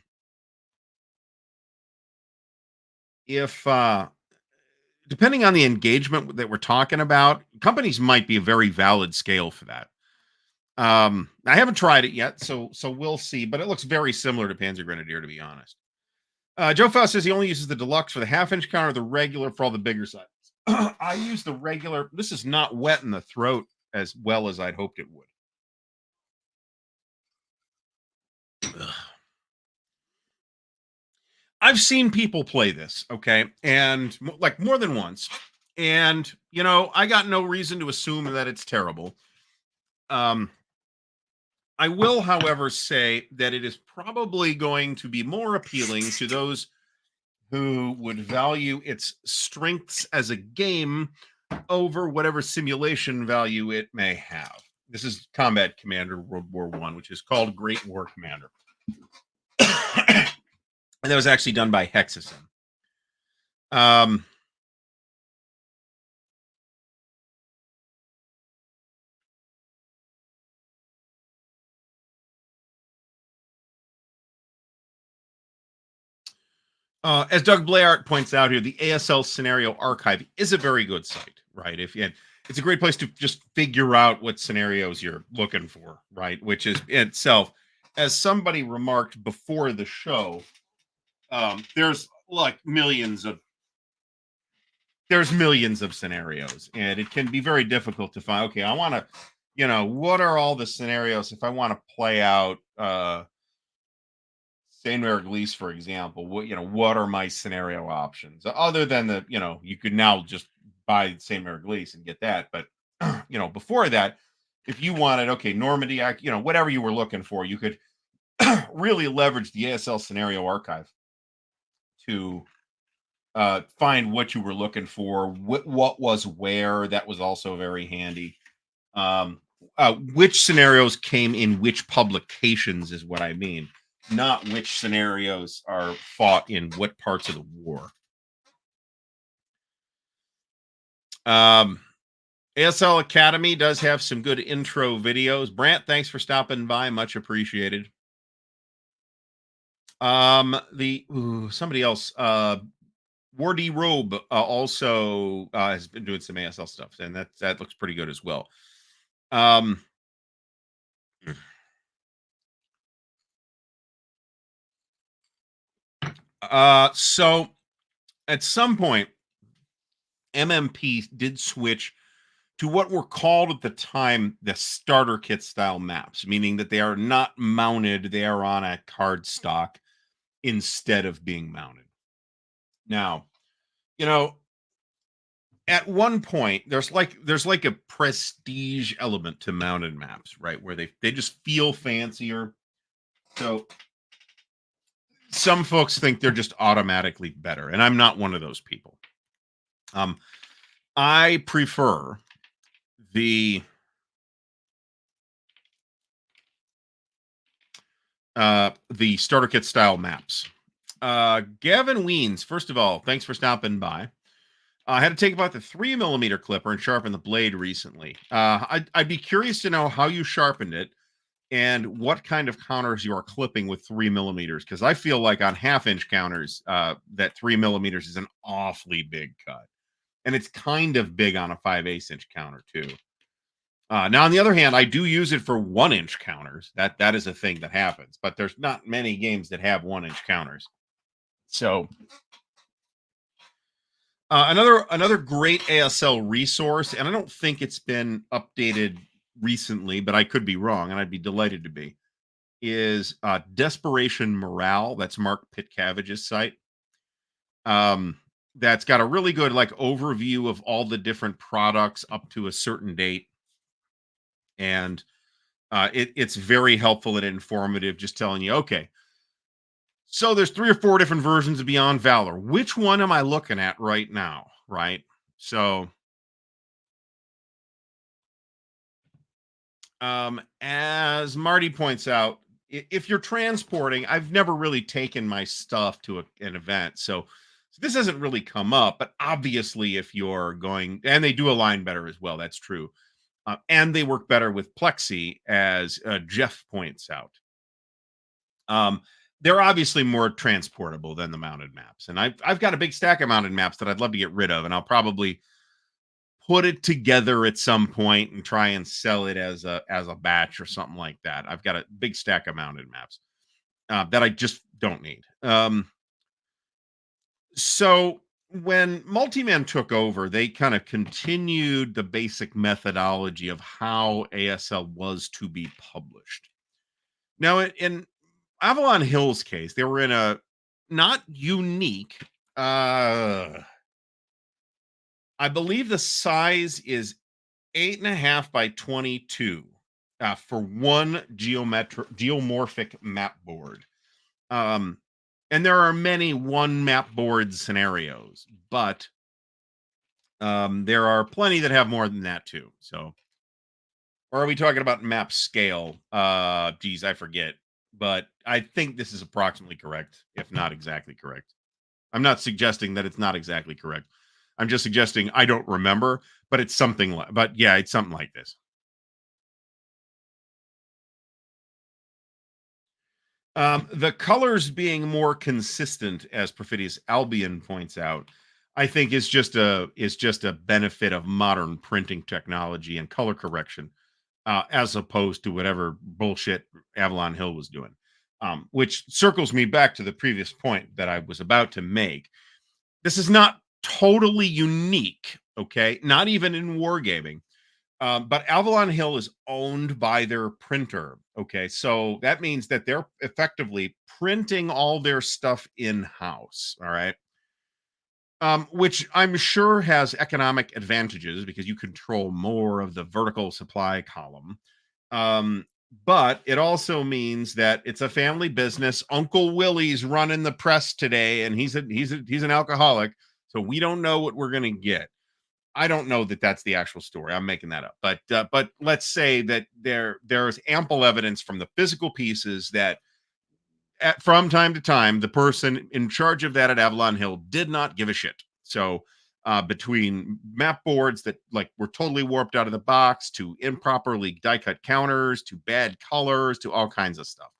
If Depending on the engagement that we're talking about, companies might be a very valid scale for that. I haven't tried it yet, so we'll see. But it looks very similar to Panzer Grenadier, to be honest. Joe Faust says he only uses the deluxe for the half-inch counter, the regular for all the bigger sizes. I use the regular. This is not wet in the throat as well as I'd hoped it would. I've seen people play this, okay, and like more than once, and I got no reason to assume that it's terrible. Um, I will, however, say that it is probably going to be more appealing to those who would value its strengths as a game over whatever simulation value it may have. This is Combat Commander World War One, which is called Great War Commander, and that was actually done by Hexasim. Um, as Doug Blayart points out here, the ASL Scenario Archive is a very good site, right? It's a great place to just figure out what scenarios you're looking for, right? Which is in itself, as somebody remarked before the show, there's like millions of there's millions of scenarios, and it can be very difficult to find. Okay, I want to, what are all the scenarios if I want to play out Saint Mary for example? What are my scenario options other than you could now just buy Saint Mary and get that, but before that, if you wanted, okay, Normandy, whatever you were looking for, you could really leverage the ASL scenario archive to find what you were looking for, what was where. That was also very handy. Which scenarios came in which publications is what I mean, not which scenarios are fought in what parts of the war. ASL Academy does have some good intro videos. Brant, thanks for stopping by. Much appreciated. Somebody else, Wardy Robe also has been doing some ASL stuff, and that looks pretty good as well. So at some point, MMP did switch to what were called at the time the starter kit style maps, meaning that they are not mounted, they are on a card stock instead of being mounted. Now, at one point there's like a prestige element to mounted maps, right? Where they just feel fancier. So some folks think they're just automatically better, and I'm not one of those people. I prefer the starter kit style maps. Gavin Weens, first of all, thanks for stopping by. I had to take about the 3mm clipper and sharpen the blade recently. I'd be curious to know how you sharpened it and what kind of counters you are clipping with 3mm, because I feel like on half-inch counters, that 3mm is an awfully big cut, and it's kind of big on a 5/8" counter too. Now, on the other hand, I do use it for 1-inch counters. That is a thing that happens, but there's not many games that have 1-inch counters. So another great ASL resource, and I don't think it's been updated recently, but I could be wrong, and I'd be delighted to be, is Desperation Morale. That's Mark Pitcavige's site. That's got a really good overview of all the different products up to a certain date. And it's very helpful and informative, just telling you, okay, so there's 3 or 4 different versions of Beyond Valor. Which one am I looking at right now? Right. So, as Marty points out, if you're transporting, I've never really taken my stuff to an event. So this hasn't really come up, but obviously if you're going, and they do align better as well, that's true. And they work better with Plexi, as Jeff points out. They're obviously more transportable than the mounted maps. And I've got a big stack of mounted maps that I'd love to get rid of, and I'll probably put it together at some point and try and sell it as a batch or something like that. I've got a big stack of mounted maps that I just don't need. So when Multiman took over, they kind of continued the basic methodology of how ASL was to be published. Now, in Avalon Hill's case, they were in a not unique. I believe the size is 8.5 by 22 for one geomorphic map board. And there are many one map board scenarios, but there are plenty that have more than that too. So, or are we talking about map scale? Geez, I forget, but I think this is approximately correct, if not exactly correct. I'm not suggesting that it's not exactly correct. I'm just suggesting I don't remember, but it's something like, but yeah, it's something like this. The colors being more consistent, as Perfidious Albion points out, I think is just a benefit of modern printing technology and color correction, as opposed to whatever bullshit Avalon Hill was doing. Which circles me back to the previous point that I was about to make. This is not totally unique. Okay, not even in wargaming. But Avalon Hill is owned by their printer. Okay, so that means that they're effectively printing all their stuff in house. All right. Which I'm sure has economic advantages because you control more of the vertical supply column. Um, but it also means that it's a family business. Uncle Willie's running the press today, and he's an alcoholic, so we don't know what we're gonna get. I don't know that that's the actual story. I'm making that up, but let's say that there's ample evidence from the physical pieces that from time to time, the person in charge of that at Avalon Hill did not give a shit. So, between map boards that like were totally warped out of the box, to improperly die cut counters, to bad colors, to all kinds of stuff,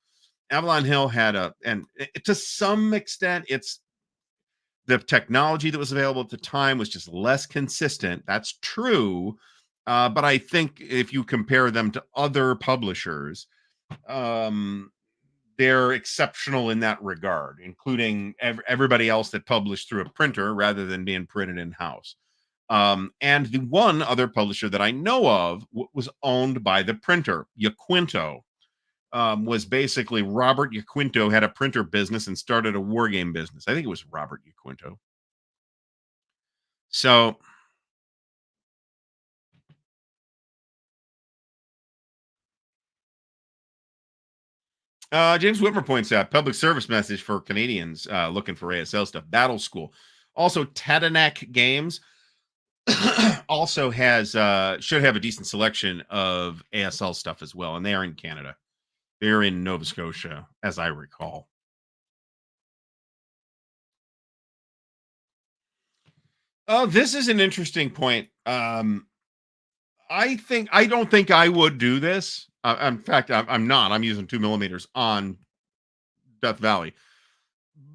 Avalon Hill had to some extent, it's the technology that was available at the time was just less consistent. That's true. But I think if you compare them to other publishers, um, they're exceptional in that regard, including everybody else that published through a printer rather than being printed in house. And the one other publisher that I know of was owned by the printer, Yaquinto. Was basically Robert Yaquinto had a printer business and started a war game business. I think it was Robert Yaquinto. So, James Whitmer points out public service message for Canadians looking for ASL stuff. Battle School, also Tatanak Games also has should have a decent selection of ASL stuff as well, and they are in Canada. They're in Nova Scotia, as I recall. Oh, this is an interesting point. I don't think I would do this. In fact, I'm not. I'm using 2 millimeters on Death Valley,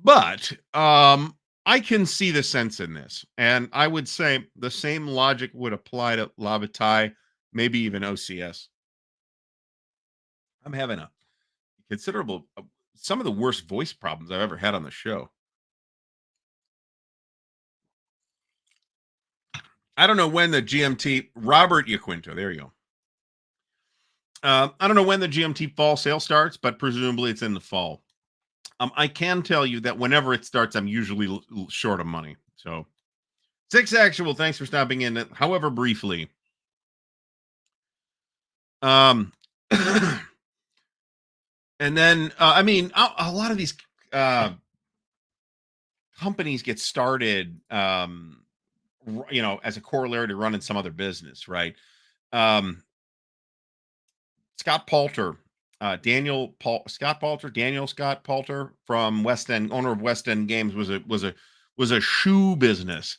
but I can see the sense in this, and I would say the same logic would apply to Lavatai, maybe even OCS. I'm having a considerable some of the worst voice problems I've ever had on the show. I don't know when the GMT Robert Yaquinto, there you go. I don't know when the GMT fall sale starts, but presumably it's in the fall. I can tell you that whenever it starts, I'm usually short of money. So, Six Actual, thanks for stopping in, however briefly. Um, and then, I mean, a lot of these companies get started, as a corollary to running some other business, right? Um, Scott Palter, Daniel Scott Palter from West End, owner of West End Games, was a shoe business.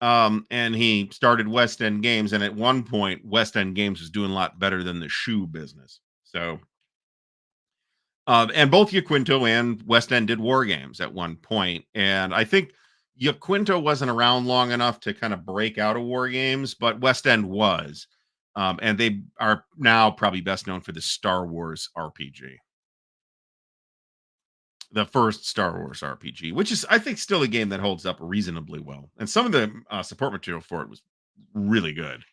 And he started West End Games, and at one point, West End Games was doing a lot better than the shoe business. So, and both Yaquinto and West End did war games at one point, and I think Yaquinto wasn't around long enough to kind of break out of war games, but West End was. And they are now probably best known for the Star Wars RPG, the first Star Wars RPG, which is, I think, still a game that holds up reasonably well. And some of the support material for it was really good.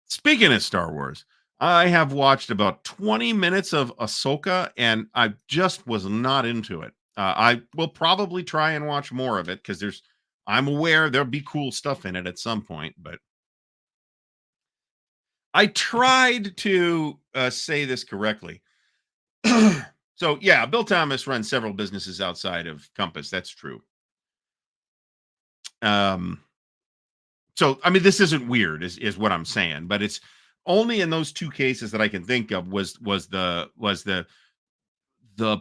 Speaking of Star Wars, I have watched about 20 minutes of Ahsoka, and I just was not into it. I will probably try and watch more of it because I'm aware there'll be cool stuff in it at some point, but I tried to say this correctly. So yeah, Bill Thomas runs several businesses outside of Compass. That's true. Um, so I mean, this isn't weird, is what I'm saying, but it's only in those two cases that I can think of was the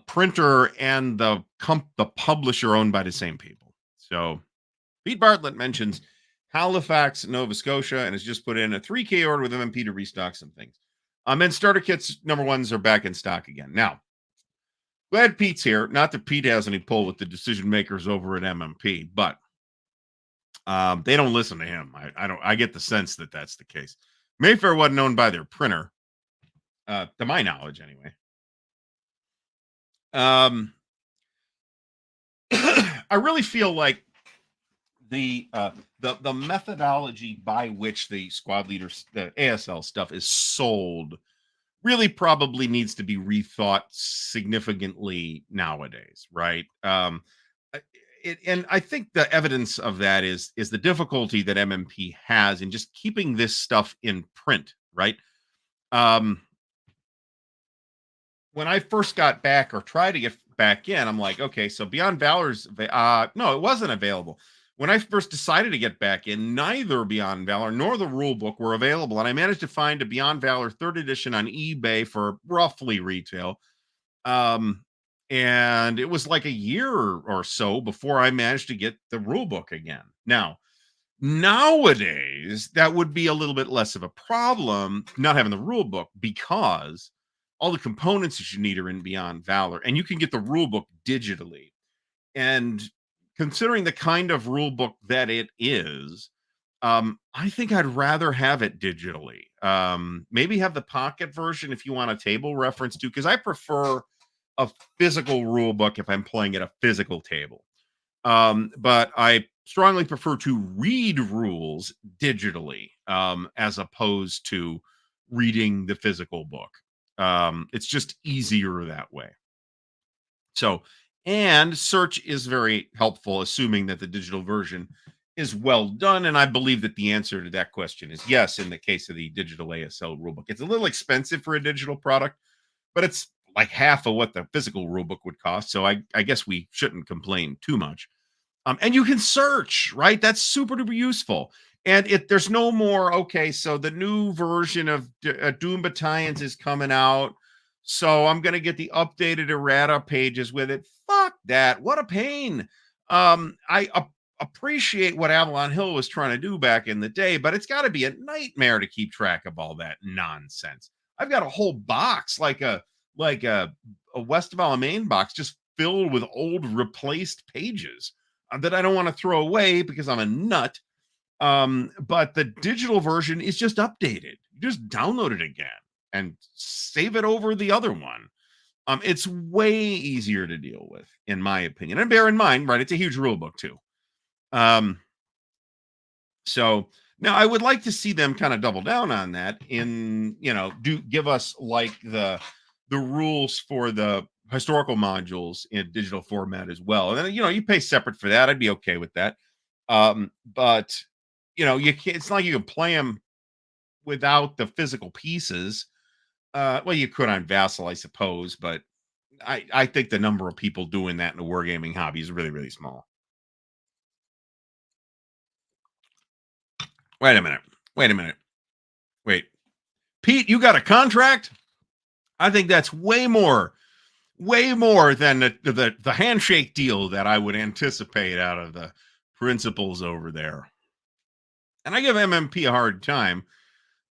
printer and the publisher owned by the same people. So Pete Bartlett mentions Halifax, Nova Scotia, and has just put in a 3K order with MMP to restock some things. And starter kits number ones are back in stock again. Now, glad Pete's here. Not that Pete has any pull with the decision makers over at MMP, but they don't listen to him. I don't. I get the sense that that's the case. Mayfair wasn't owned by their printer, to my knowledge, anyway. Um, I really feel like The methodology by which the squad leaders, the ASL stuff is sold, really probably needs to be rethought significantly nowadays, right? Uh, and I think the evidence of that is the difficulty that MMP has in just keeping this stuff in print, right? Um, when I first got back or tried to get back in, I'm like, okay, so Beyond Valor's no, it wasn't available. When I first decided to get back in, neither Beyond Valor nor the rule book were available. And I managed to find a Beyond Valor third edition on eBay for roughly retail. Um, and it was like a year or so before I managed to get the rule book again. Now, nowadays, that would be a little bit less of a problem not having the rule book because all the components that you need are in Beyond Valor, and you can get the rule book digitally. And considering the kind of rule book that it is, I think I'd rather have it digitally. Maybe have the pocket version if you want a table reference to, because I prefer a physical rule book if I'm playing at a physical table. But I strongly prefer to read rules digitally as opposed to reading the physical book. It's just easier that way. So, and search is very helpful, assuming that the digital version is well done. And I believe that the answer to that question is yes, in the case of the digital ASL rulebook. It's a little expensive for a digital product, but it's like half of what the physical rulebook would cost. So I guess we shouldn't complain too much. And you can search, right? That's super duper useful. And there's no more, okay, so the new version of Doom Battalions is coming out. So I'm going to get the updated errata pages with it. Fuck that. What a pain. I appreciate what Avalon Hill was trying to do back in the day, but it's got to be a nightmare to keep track of all that nonsense. I've got a whole box like a West of Alamein box just filled with old replaced pages that I don't want to throw away because I'm a nut. But the digital version is just updated. You just download it again and save it over the other one. It's way easier to deal with, in my opinion. And bear in mind, right, it's a huge rule book too. So now I would like to see them kind of double down on that in, do give us like the rules for the historical modules in digital format as well. And then, you pay separate for that. I'd be okay with that. But you can't, it's not like you can play them without the physical pieces. Well, you could on Vassal, I suppose, but I think the number of people doing that in the wargaming hobby is really, really small. Wait a minute. Wait a minute. Wait. Pete, you got a contract? I think that's way more than the handshake deal that I would anticipate out of the principals over there. And I give MMP a hard time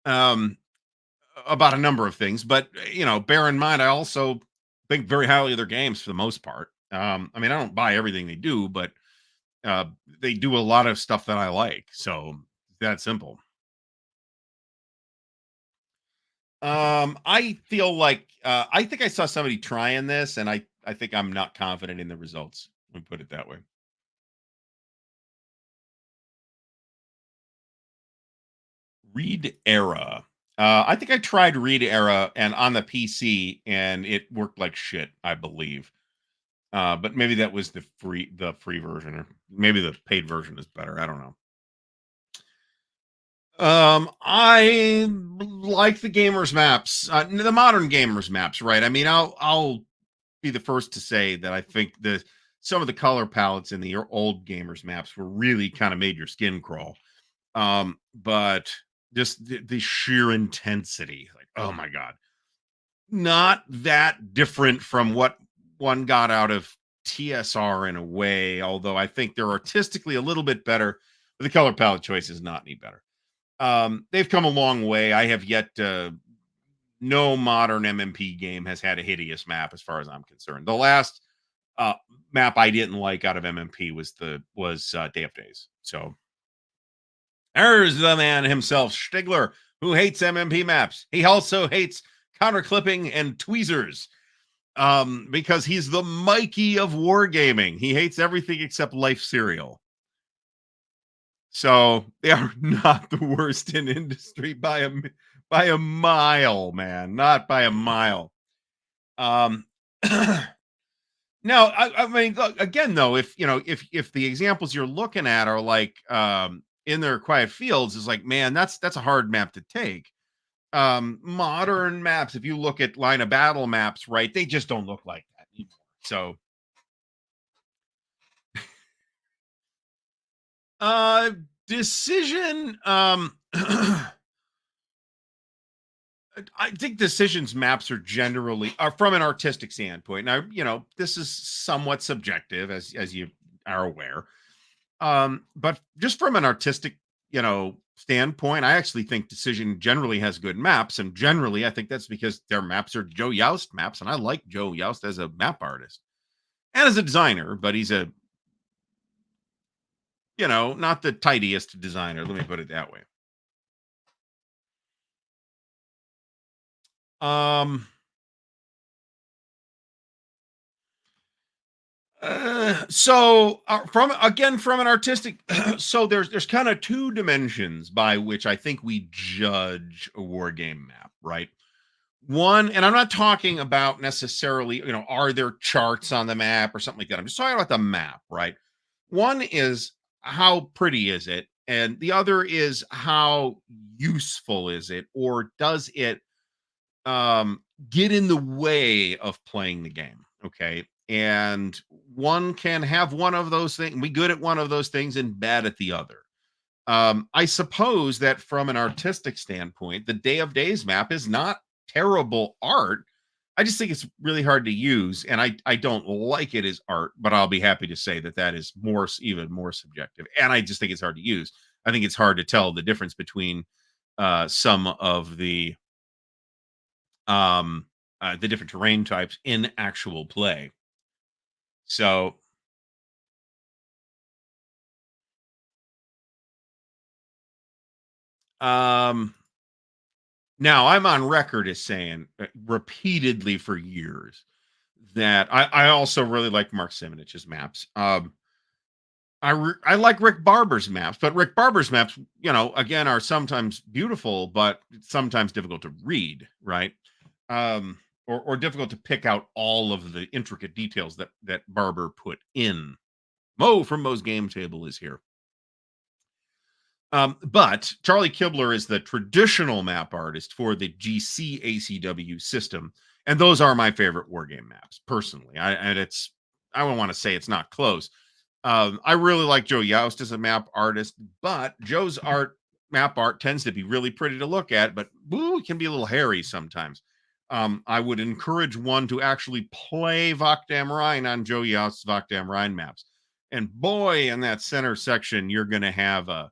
about a number of things, but bear in mind, I also think very highly of their games for the most part. I mean, I don't buy everything they do, but they do a lot of stuff that I like. So that simple. I feel like I think I saw somebody trying this, and I think I'm not confident in the results. Let me put it that way. Read Era. I think I tried Read Era and on the PC, and it worked like shit, I believe. But maybe that was the free version, or maybe the paid version is better. I don't know. I like the gamers maps, the modern gamers maps, right? I mean, I'll be the first to say that I think some of the color palettes in the old gamers maps were really kind of made your skin crawl. But just the sheer intensity, like, oh my god, not that different from what one got out of TSR in a way, although I think they're artistically a little bit better, but the color palette choice is not any better. They've come a long way. I have yet no modern MMP game has had a hideous map as far as I'm concerned. The last map I didn't like out of MMP was Day of Days. So there's the man himself, Stigler, who hates MMP maps. He also hates counter clipping and tweezers because he's the Mikey of wargaming. He hates everything except Life Cereal. So they are not the worst in industry by a mile, man, not by a mile. Um, now, I mean, look, again, though, if you know, if the examples you're looking at are like in their quiet fields, is like, man, that's a hard map to take. Modern maps, if you look at line of battle maps, right, they just don't look like that anymore. So, uh, decision, I think decisions maps are generally are from an artistic standpoint. Now, you know, this is somewhat subjective, as you are aware. But just from an artistic, you know, standpoint, I actually think Decision generally has good maps, and generally, I think that's because their maps are Joe Youst maps, and I like Joe Youst as a map artist and as a designer, but he's a, you know, not the tidiest designer. Let me put it that way. Um, from again from an artistic, so there's kind of two dimensions by which I think we judge a war game map, right? One, and I'm not talking about necessarily, you know, are there charts on the map or something like that. I'm just talking about the map, right? One is how pretty is it, and the other is how useful is it, or does it um get in the way of playing the game? Okay. And one can have one of those things, be good at one of those things and bad at the other. I suppose that from an artistic standpoint, the Day of Days map is not terrible art. I just think it's really hard to use, and I don't like it as art. But I'll be happy to say that that is even more subjective, and I just think it's hard to use. I think it's hard to tell the difference between some of the different terrain types in actual play. So um, now I'm on record as saying repeatedly for years that I also really like Mark Simonich's maps. I like Rick Barber's maps, but Rick Barber's maps, you know, again, are sometimes beautiful, but sometimes difficult to read, right? Or difficult to pick out all of the intricate details that Barber put in. Mo from Mo's Game Table is here. But Charlie Kibler is the traditional map artist for the GC ACW system, and those are my favorite wargame maps personally. I don't want to say it's not close. I really like Joe Youst as a map artist, but Joe's map art tends to be really pretty to look at, but ooh, it can be a little hairy sometimes. I would encourage one to actually play Vakdam Rhine on Joe Youst's Vakdam Rhine maps. And boy, in that center section, you're going to have a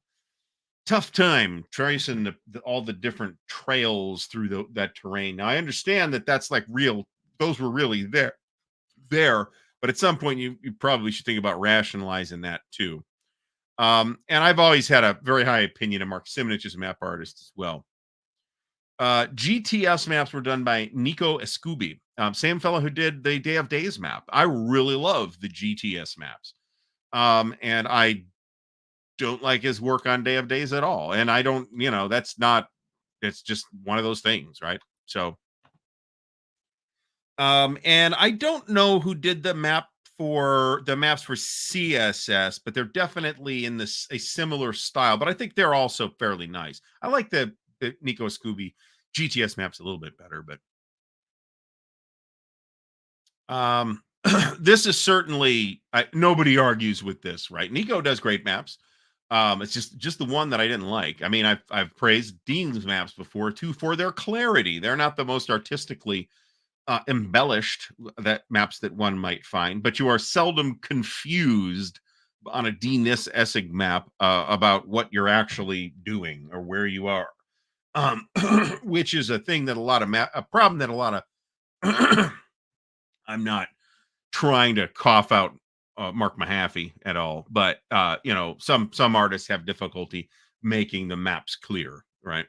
tough time tracing all the different trails through that terrain. Now, I understand that that's like real; those were really there, but at some point, you probably should think about rationalizing that too. And I've always had a very high opinion of Mark Simonich as a map artist as well. GTS maps were done by Nico Escubi, same fellow who did the Day of Days map. I really love the GTS maps. And I don't like his work on Day of Days at all. And I don't, you know, that's not, it's just one of those things, right? So, and I don't know who did the maps for CSS, but they're definitely in this a similar style. But I think they're also fairly nice. I like the Nico Scooby GTS maps a little bit better, but um, this is certainly nobody argues with this, right? Nico does great maps. It's just the one that I didn't like. I mean, I've praised Dean's maps before too for their clarity. They're not the most artistically embellished that maps that one might find, but you are seldom confused on a DNIS Essig map about what you're actually doing or where you are. Which is a thing that a problem that a lot of I'm not trying to cough out Mark Mahaffey at all, but you know, some artists have difficulty making the maps clear, right?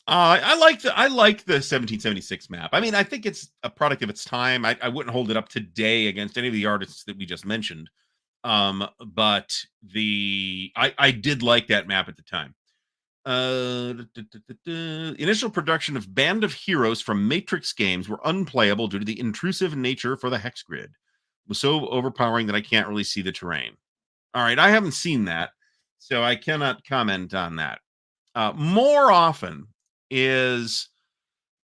I like the 1776 map. I mean, I think it's a product of its time. I wouldn't hold it up today against any of the artists that we just mentioned. But I did like that map at the time. Initial production of Band of Heroes from Matrix games were unplayable due to the intrusive nature for the hex grid. It was so overpowering that I can't really see the terrain. All right, I haven't seen that, so I cannot comment on that. More often is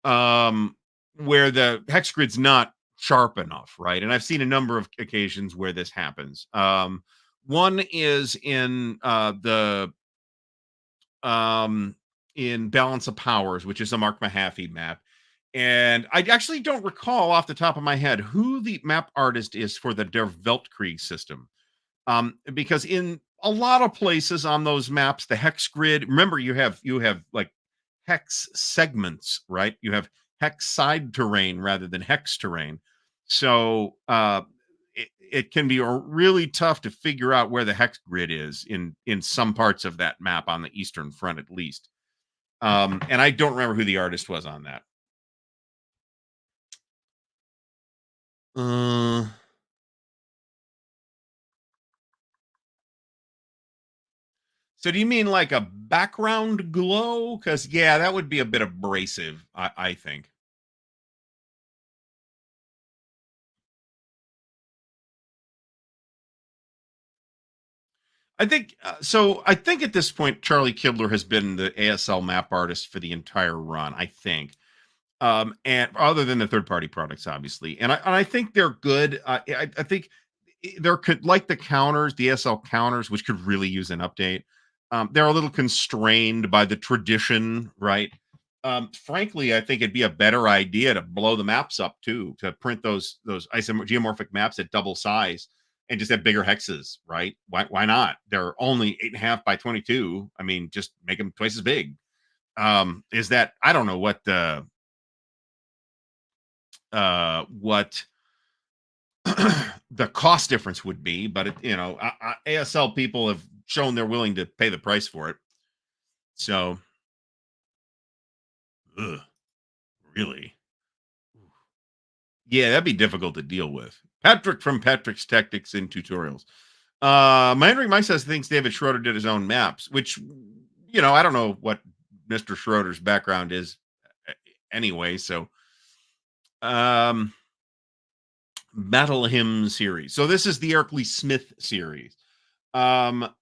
where the hex grid's not sharp enough, right? And I've seen a number of occasions where this happens. One is um in Balance of Powers, which is a Mark Mahaffey map. And I actually don't recall off the top of my head who the map artist is for the Der Weltkrieg system. Because in a lot of places on those maps, the hex grid, remember you have like hex segments, right? You have hex side terrain rather than hex terrain. So it can be really tough to figure out where the hex grid is in some parts of that map on the eastern front at least. And I don't remember who the artist was on that. Uh, so do you mean like a background glow? Because yeah, that would be a bit abrasive, I think. I think so. I think at this point, Charlie Kibler has been the ASL map artist for the entire run. I think, and other than the third party products, obviously, and I think they're good. I think there could like the counters, the ASL counters, which could really use an update. They're a little constrained by the tradition, right? Frankly, I think it'd be a better idea to blow the maps up too, to print those geomorphic maps at double size and just have bigger hexes, right? Why not? They're only 8.5 by 22. I mean, just make them twice as big. Is that I don't know what the cost difference would be, but ASL people have shown they're willing to pay the price for it. So, ugh, really, yeah, that'd be difficult to deal with. Patrick from Patrick's Tactics and Tutorials. Mindring Mike says thinks David Schroeder did his own maps, which I don't know what Mr. Schroeder's background is anyway. So, um, Battle Hymn series. So this is the Eric Lee Smith series,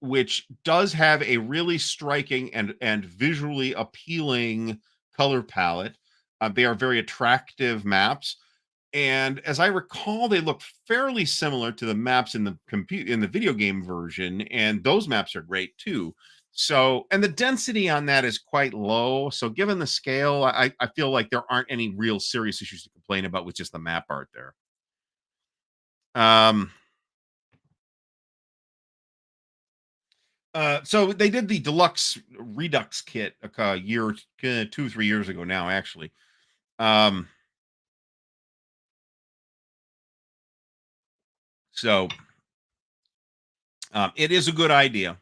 which does have a really striking and visually appealing color palette. They are very attractive maps, and as I recall, they look fairly similar to the maps in the video game version, and those maps are great too. So, and the density on that is quite low. So, given the scale, I feel like there aren't any real serious issues to complain about with just the map art there. Um, so they did the deluxe Redux kit a year, 2 3 years ago now, actually. Um, so it is a good idea.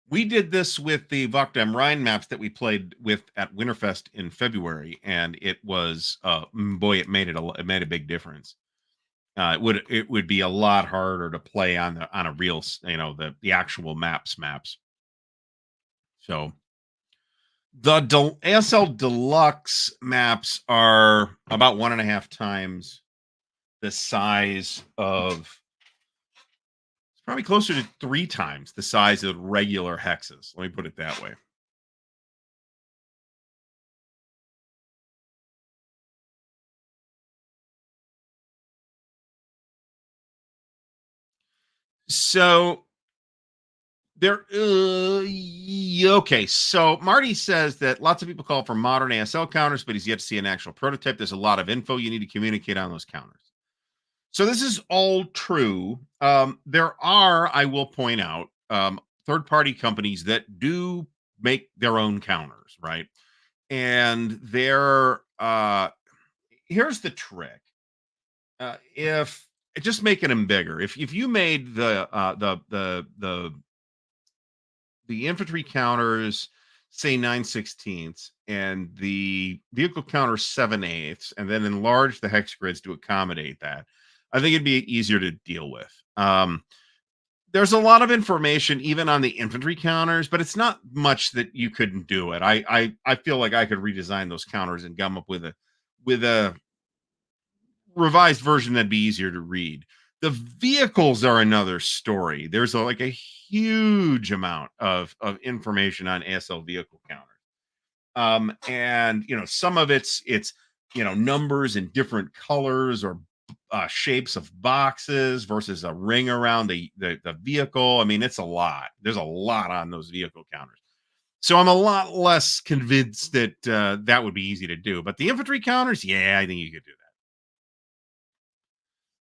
We did this with the Vakdam Rhine maps that we played with at Winterfest in February, and it was boy, it made a big difference. It would be a lot harder to play on a real the actual maps. So the ASL Deluxe maps are about 1.5 times the size of probably closer to 3 times the size of regular hexes. Let me put it that way. So okay. So Marty says that lots of people call for modern ASL counters, but he's yet to see an actual prototype. There's a lot of info you need to communicate on those counters. So this is all true. There are, I will point out, third-party companies that do make their own counters, right? And they're here's the trick. If just making them bigger. If you made the infantry counters say 9/16, and the vehicle counter 7/8, and then enlarge the hex grids to accommodate that, I think it'd be easier to deal with. There's a lot of information even on the infantry counters, but it's not much that you couldn't do it. I feel like I could redesign those counters and come up with a revised version that'd be easier to read. The vehicles are another story. There's like a huge amount of information on ASL vehicle counters. And some of it's numbers in different colors or shapes of boxes versus a ring around the vehicle. I mean, it's a lot. There's a lot on those vehicle counters. So I'm a lot less convinced that that would be easy to do. But the infantry counters, yeah, I think you could do that.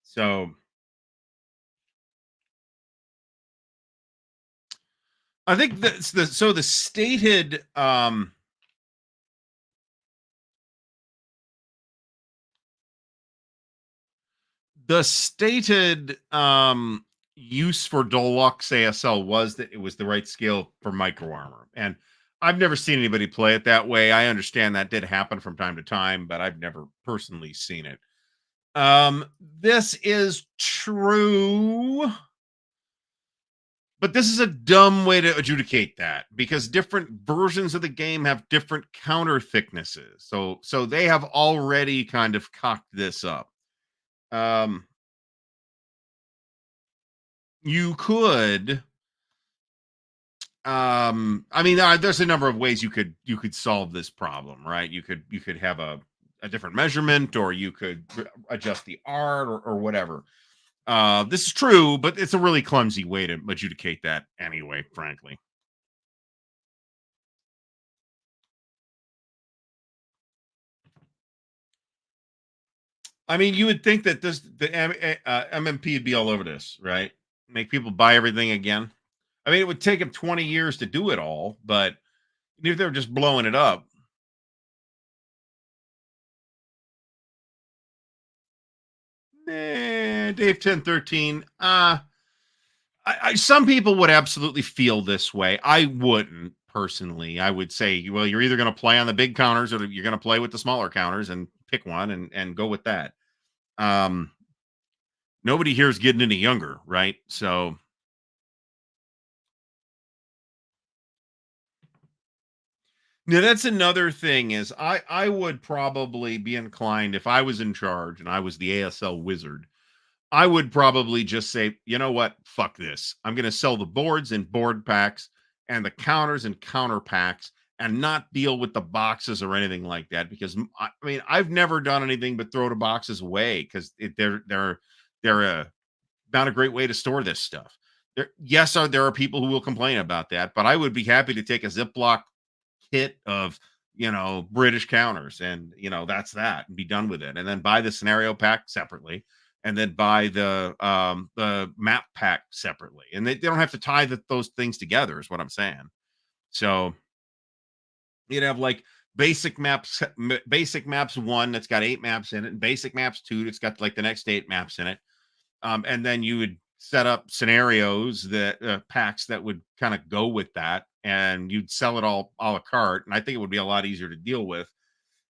So I think that's the stated use for deluxe ASL was that it was the right scale for micro armor. And I've never seen anybody play it that way. I understand that did happen from time to time, but I've never personally seen it. This is true, but this is a dumb way to adjudicate that because different versions of the game have different counter thicknesses. So they have already kind of cocked this up. Um, you could I mean, there's a number of ways you could solve this problem, right? You could have a different measurement, or you could adjust the art, or whatever. This is true, but it's a really clumsy way to adjudicate that anyway, frankly. I mean, you would think that MMP would be all over this, right? Make people buy everything again. I mean, it would take them 20 years to do it all, but if they're just blowing it up, Dave 1013. Some people would absolutely feel this way. I wouldn't personally. I would say, well, you're either going to play on the big counters or you're going to play with the smaller counters and pick one and go with that. Um, Nobody here is getting any younger, right? So, now that's another thing is I would probably be inclined if I was in charge and I was the ASL wizard. I would probably just say, you know what? Fuck this. I'm going to sell the boards and board packs and the counters and counter packs and not deal with the boxes or anything like that because I mean, I've never done anything but throw the boxes away because they're not a great way to store this stuff. Yes, there are people who will complain about that, but I would be happy to take a Ziploc kit of British counters, and that's that, and be done with it, and then buy the scenario pack separately, and then buy the map pack separately, and they don't have to tie those things together is what I'm saying. So you'd have like basic maps one that's got 8 maps in it, and basic maps two that's got like the next 8 maps in it. And then you would set up scenarios that packs that would kind of go with that, and you'd sell it all a la carte. And I think it would be a lot easier to deal with.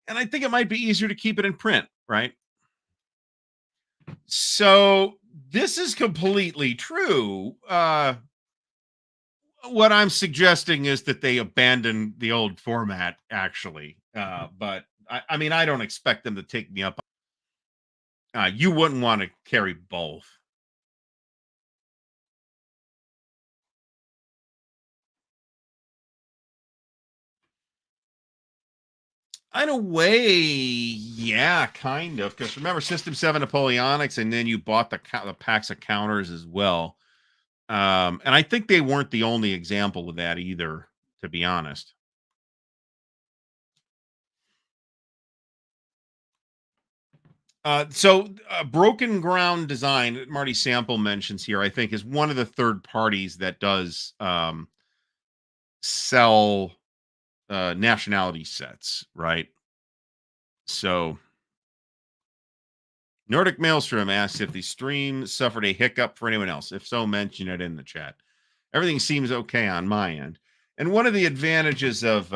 And I think it might be easier to keep it in print, right? So this is completely true. What I'm suggesting is that they abandon the old format, actually. But I mean, I don't expect them to take me up. You wouldn't want to carry both. In a way, yeah, kind of. Because remember, System 7 Napoleonics, and then you bought the packs of counters as well. And I think they weren't the only example of that either, to be honest. Broken Ground Design that Marty Sample mentions here, I think, is one of the third parties that does sell nationality sets, right? So Nordic Maelstrom asks if the stream suffered a hiccup for anyone else. If so, mention it in the chat. Everything seems okay on my end. And one of the advantages of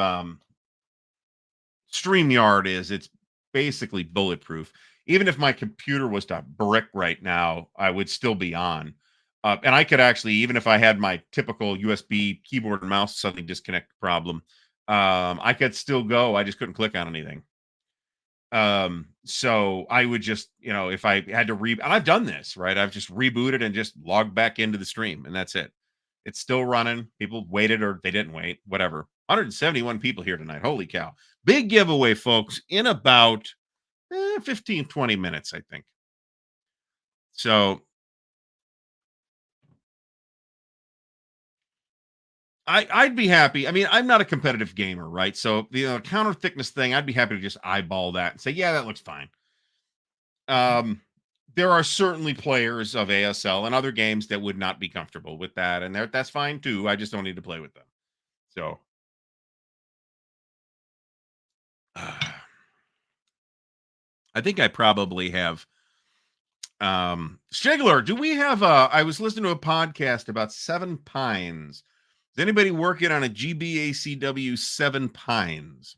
StreamYard is it's basically bulletproof. Even if my computer was to brick right now, I would still be on. And I could actually, even if I had my typical USB keyboard and mouse suddenly disconnect problem, I could still go. I just couldn't click on anything. So I would just, if I had to and I've done this, right? I've just rebooted and just logged back into the stream, and that's it. It's still running. People waited or they didn't wait, whatever. 171 people here tonight. Holy cow. Big giveaway, folks, in about 15, 20 minutes, I think. So I'd be happy. I mean, I'm not a competitive gamer, right? So the counter thickness thing, I'd be happy to just eyeball that and say, yeah, that looks fine. Um, there are certainly players of ASL and other games that would not be comfortable with that, and that's fine too. I just don't need to play with them. So, I think I probably have. Strigler, do we have I was listening to a podcast about Seven Pines. Is anybody working on a GBACW Seven Pines?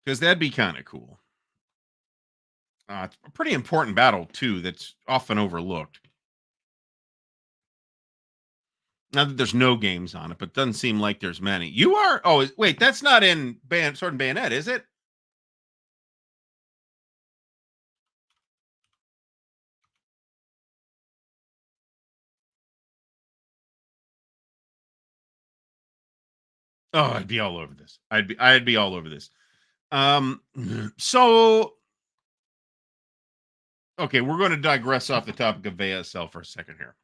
Because that'd be kind of cool. It's a pretty important battle too. That's often overlooked. Not that there's no games on it, but it doesn't seem like there's many. You are. Oh, wait, that's not in Sword and Bayonet, is it? Oh, I'd be all over this. I'd be all over this. Um, so okay, we're going to digress off the topic of ASL for a second here.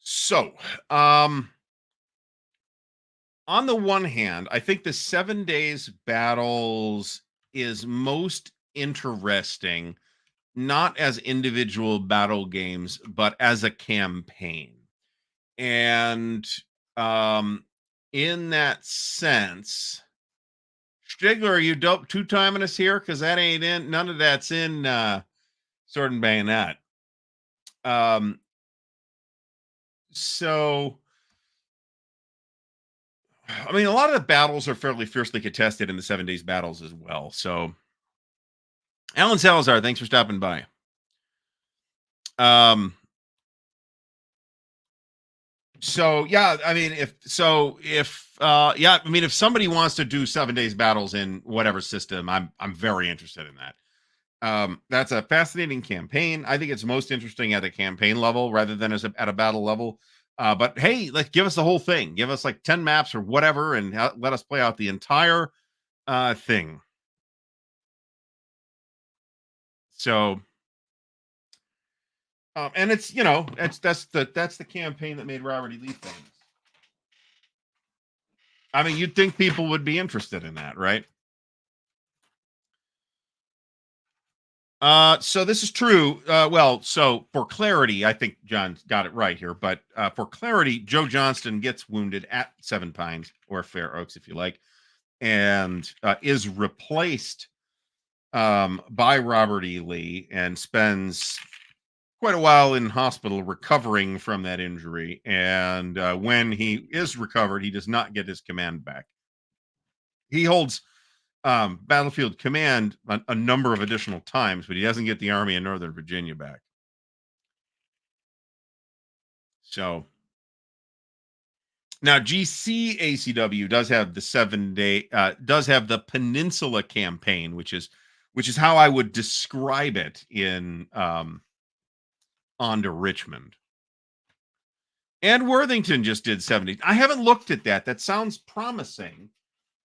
So, on the one hand, I think the 7 days battles is most interesting, not as individual battle games, but as a campaign. And in that sense, Stigler, are you dope two-timing us here? Because that ain't in, none of that's in Sword and Bayonet. Um, so I mean, a lot of the battles are fairly fiercely contested in the 7 days battles as well. So, Alan Salazar, thanks for stopping by. Um, so yeah, I mean, if somebody wants to do 7 days battles in whatever system, I'm very interested in that. That's a fascinating campaign. I think it's most interesting at a campaign level rather than at a battle level. But hey, like give us the whole thing. Give us like 10 maps or whatever, and let us play out the entire thing. So, and it's that's the campaign that made Robert E. Lee famous. I mean, you'd think people would be interested in that, right? So this is true. So for clarity, I think John got it right here. But for clarity, Joe Johnston gets wounded at Seven Pines or Fair Oaks, if you like, and is replaced by Robert E. Lee and spends quite a while in hospital recovering from that injury. And when he is recovered, he does not get his command back. He holds battlefield command a number of additional times, but he doesn't get the army in Northern Virginia back. So now GCACW does have the 7 day, does have the Peninsula campaign, which is how I would describe it in On to Richmond. And Worthington just did 70. I haven't looked at that. That sounds promising.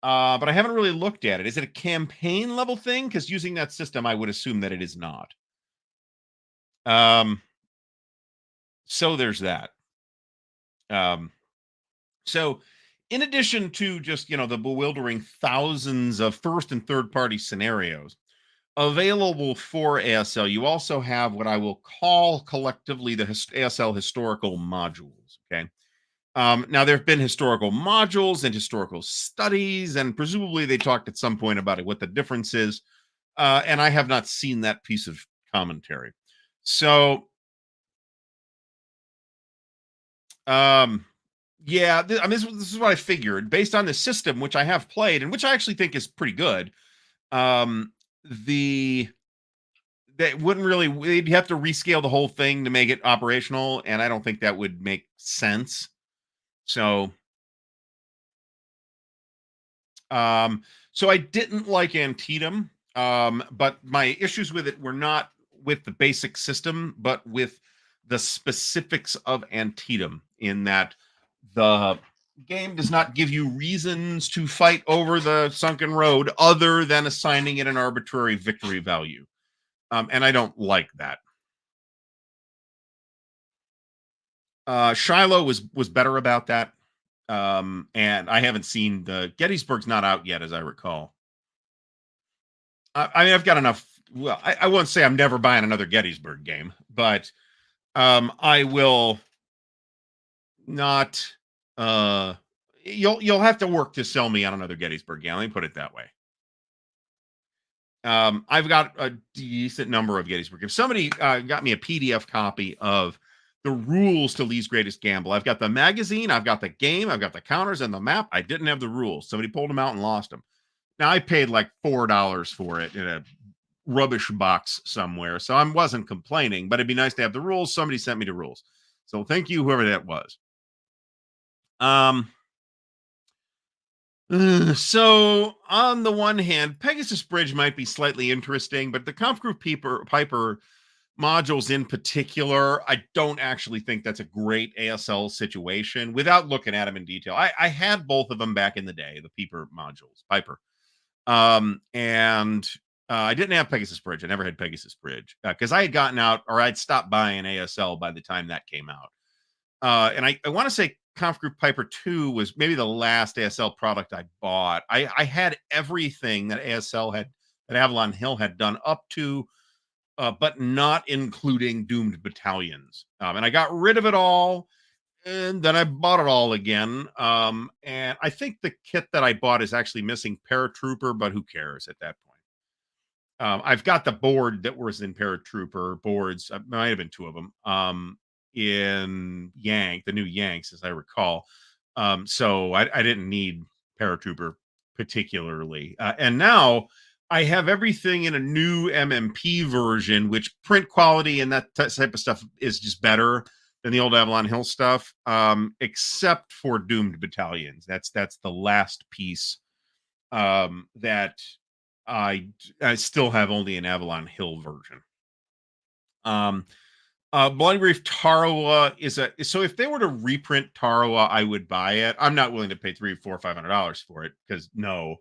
But I haven't really looked at it. Is it a campaign level thing? Because using that system, I would assume that it is not. So there's that. So in addition to just, the bewildering thousands of first and third party scenarios available for ASL, you also have what I will call collectively the ASL historical modules. Okay. Now, there have been historical modules and historical studies, and presumably they talked at some point about it, what the difference is. And I have not seen that piece of commentary. So Um, yeah, I mean, this is what I figured based on the system, which I have played and which I actually think is pretty good. Um, the They wouldn't really, they'd have to rescale the whole thing to make it operational, and I don't think that would make sense. So, um, so I didn't like Antietam, but my issues with it were not with the basic system, but with the specifics of Antietam, in that the game does not give you reasons to fight over the sunken road other than assigning it an arbitrary victory value. And I don't like that. Shiloh was better about that. And I haven't seen the Gettysburg's not out yet, as I recall. I mean, I've got enough. Well, I won't say I'm never buying another Gettysburg game, but I will not. Uh, you'll have to work to sell me on another Gettysburg game. Let me put it that way. I've got a decent number of Gettysburg. If somebody got me a PDF copy of the rules to Lee's Greatest Gamble, I've got the magazine, I've got the game, I've got the counters and the map. I didn't have the rules. Somebody pulled them out and lost them. Now I paid like $4 for it in a rubbish box somewhere, so I wasn't complaining. But it'd be nice to have the rules. Somebody sent me the rules, so thank you, whoever that was. Um, so on the one hand, Pegasus Bridge might be slightly interesting, but the Kampfgruppe Piper modules in particular, I don't actually think that's a great ASL situation without looking at them in detail. I had both of them back in the day, the Piper. And I didn't have Pegasus Bridge. I never had Pegasus Bridge because I had gotten out, or I'd stopped buying ASL by the time that came out. And I want to say Kampfgruppe Piper 2 was maybe the last ASL product I bought. I had everything that ASL had, that Avalon Hill had done up to, but not including Doomed Battalions. And I got rid of it all, and then I bought it all again. And I think the kit that I bought is actually missing Paratrooper, but who cares at that point? I've got the board that was in Paratrooper boards. Might have been two of them. In Yank, the new Yanks, as I recall. So I didn't need Paratrooper particularly. And now I have everything in a new MMP version, which print quality and that type of stuff is just better than the old Avalon Hill stuff, except for Doomed Battalions. That's the last piece that I still have only an Avalon Hill version. Blind Reef Tarawa is so if they were to reprint Tarawa, I would buy it. I'm not willing to pay $300, $400, $500 for it because no,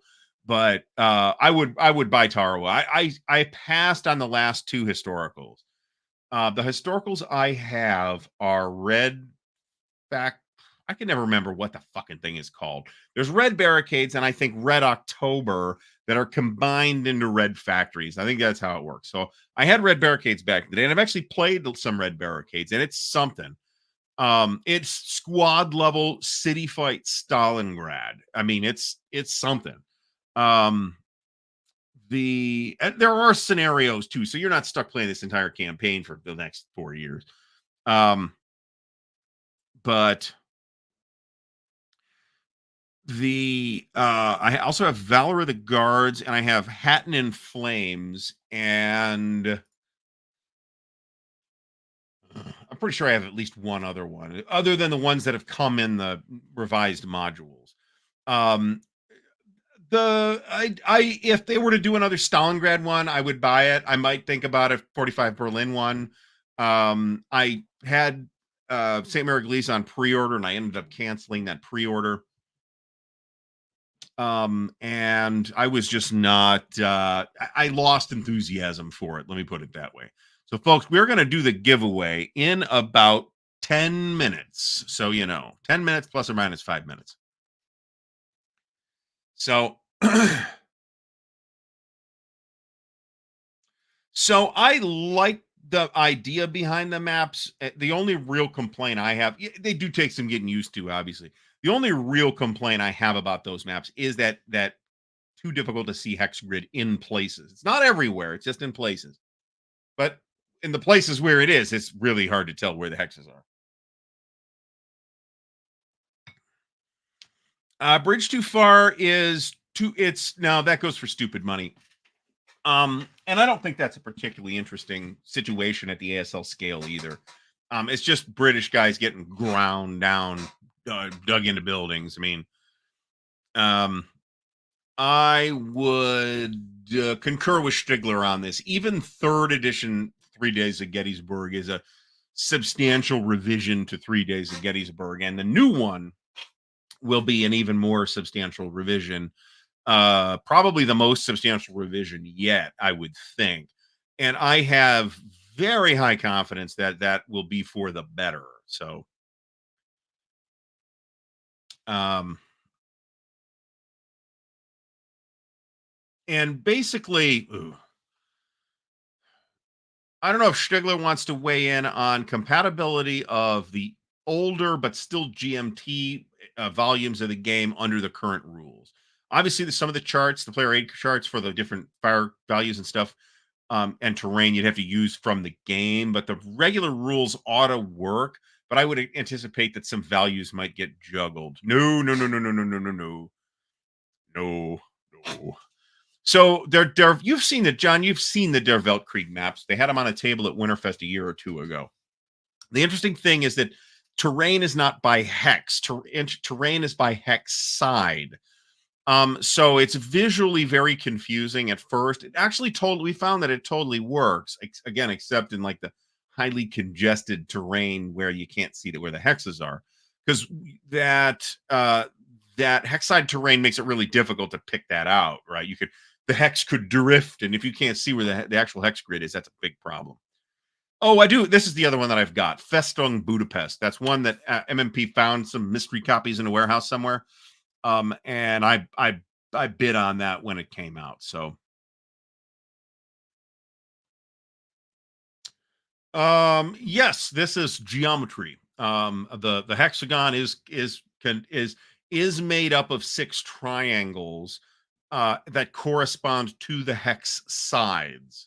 but I would buy Tarawa. I passed on the last two historicals. The historicals I have are red back. I can never remember what the fucking thing is called. There's red barricades and I think red October that are combined into red factories. I think that's how it works. So I had red barricades back today, and I've actually played some red barricades, and it's something. It's squad level city fight Stalingrad. I mean, it's something. Um, and there are scenarios too, so you're not stuck playing this entire campaign for the next 4 years. But I also have Valor of the Guards, and I have Hatton in Flames, and I'm pretty sure I have at least one other one, other than the ones that have come in the revised modules. If they were to do another Stalingrad one, I would buy it. I might think about a 45 Berlin one. I had St. Mary Glees on pre-order, and I ended up canceling that pre-order. And I was just not, I lost enthusiasm for it. Let me put it that way. So folks, we're going to do the giveaway in about 10 minutes. So, 10 minutes plus or minus 5 minutes. So, so I like the idea behind the maps. The only real complaint I have, they do take some getting used to, obviously. The only real complaint I have about those maps is that too difficult to see hex grid in places. It's not everywhere, it's just in places. But in the places where it is, it's really hard to tell where the hexes are. Bridge too far is too. It's now that goes for stupid money. And I don't think that's a particularly interesting situation at the ASL scale either. It's just British guys getting ground down, dug into buildings. I mean, um, I would concur with Stigler on this. Even third edition 3 Days of Gettysburg is a substantial revision to 3 Days of Gettysburg, and the new one will be an even more substantial revision, probably the most substantial revision yet, I would think. And I have very high confidence that that will be for the better. So, um, and basically, I don't know if Stigler wants to weigh in on compatibility of the older but still GMT volumes of the game under the current rules. Obviously, some of the charts, the player aid charts for the different fire values and stuff, and terrain you'd have to use from the game, but the regular rules ought to work. But I would anticipate that some values might get juggled. No, no, no, no, no, no, no, no, no, no, no. So you've seen the John, you've seen the Der Weltkrieg maps. They had them on a table at Winterfest a year or two ago. The interesting thing is that terrain is not by hex. Terrain is by hex side. So it's visually very confusing at first. It actually we found that it totally works. Again, except in like the highly congested terrain where you can't see where the hexes are, because that hex side terrain makes it really difficult to pick that out. Right? The hex could drift, and if you can't see where the actual hex grid is, that's a big problem. Oh, I do. This is the other one that I've got. Festung Budapest. That's one that MMP found some mystery copies in a warehouse somewhere. And I bid on that when it came out. So, yes, this is geometry. The hexagon is made up of 6 triangles that correspond to the hex sides.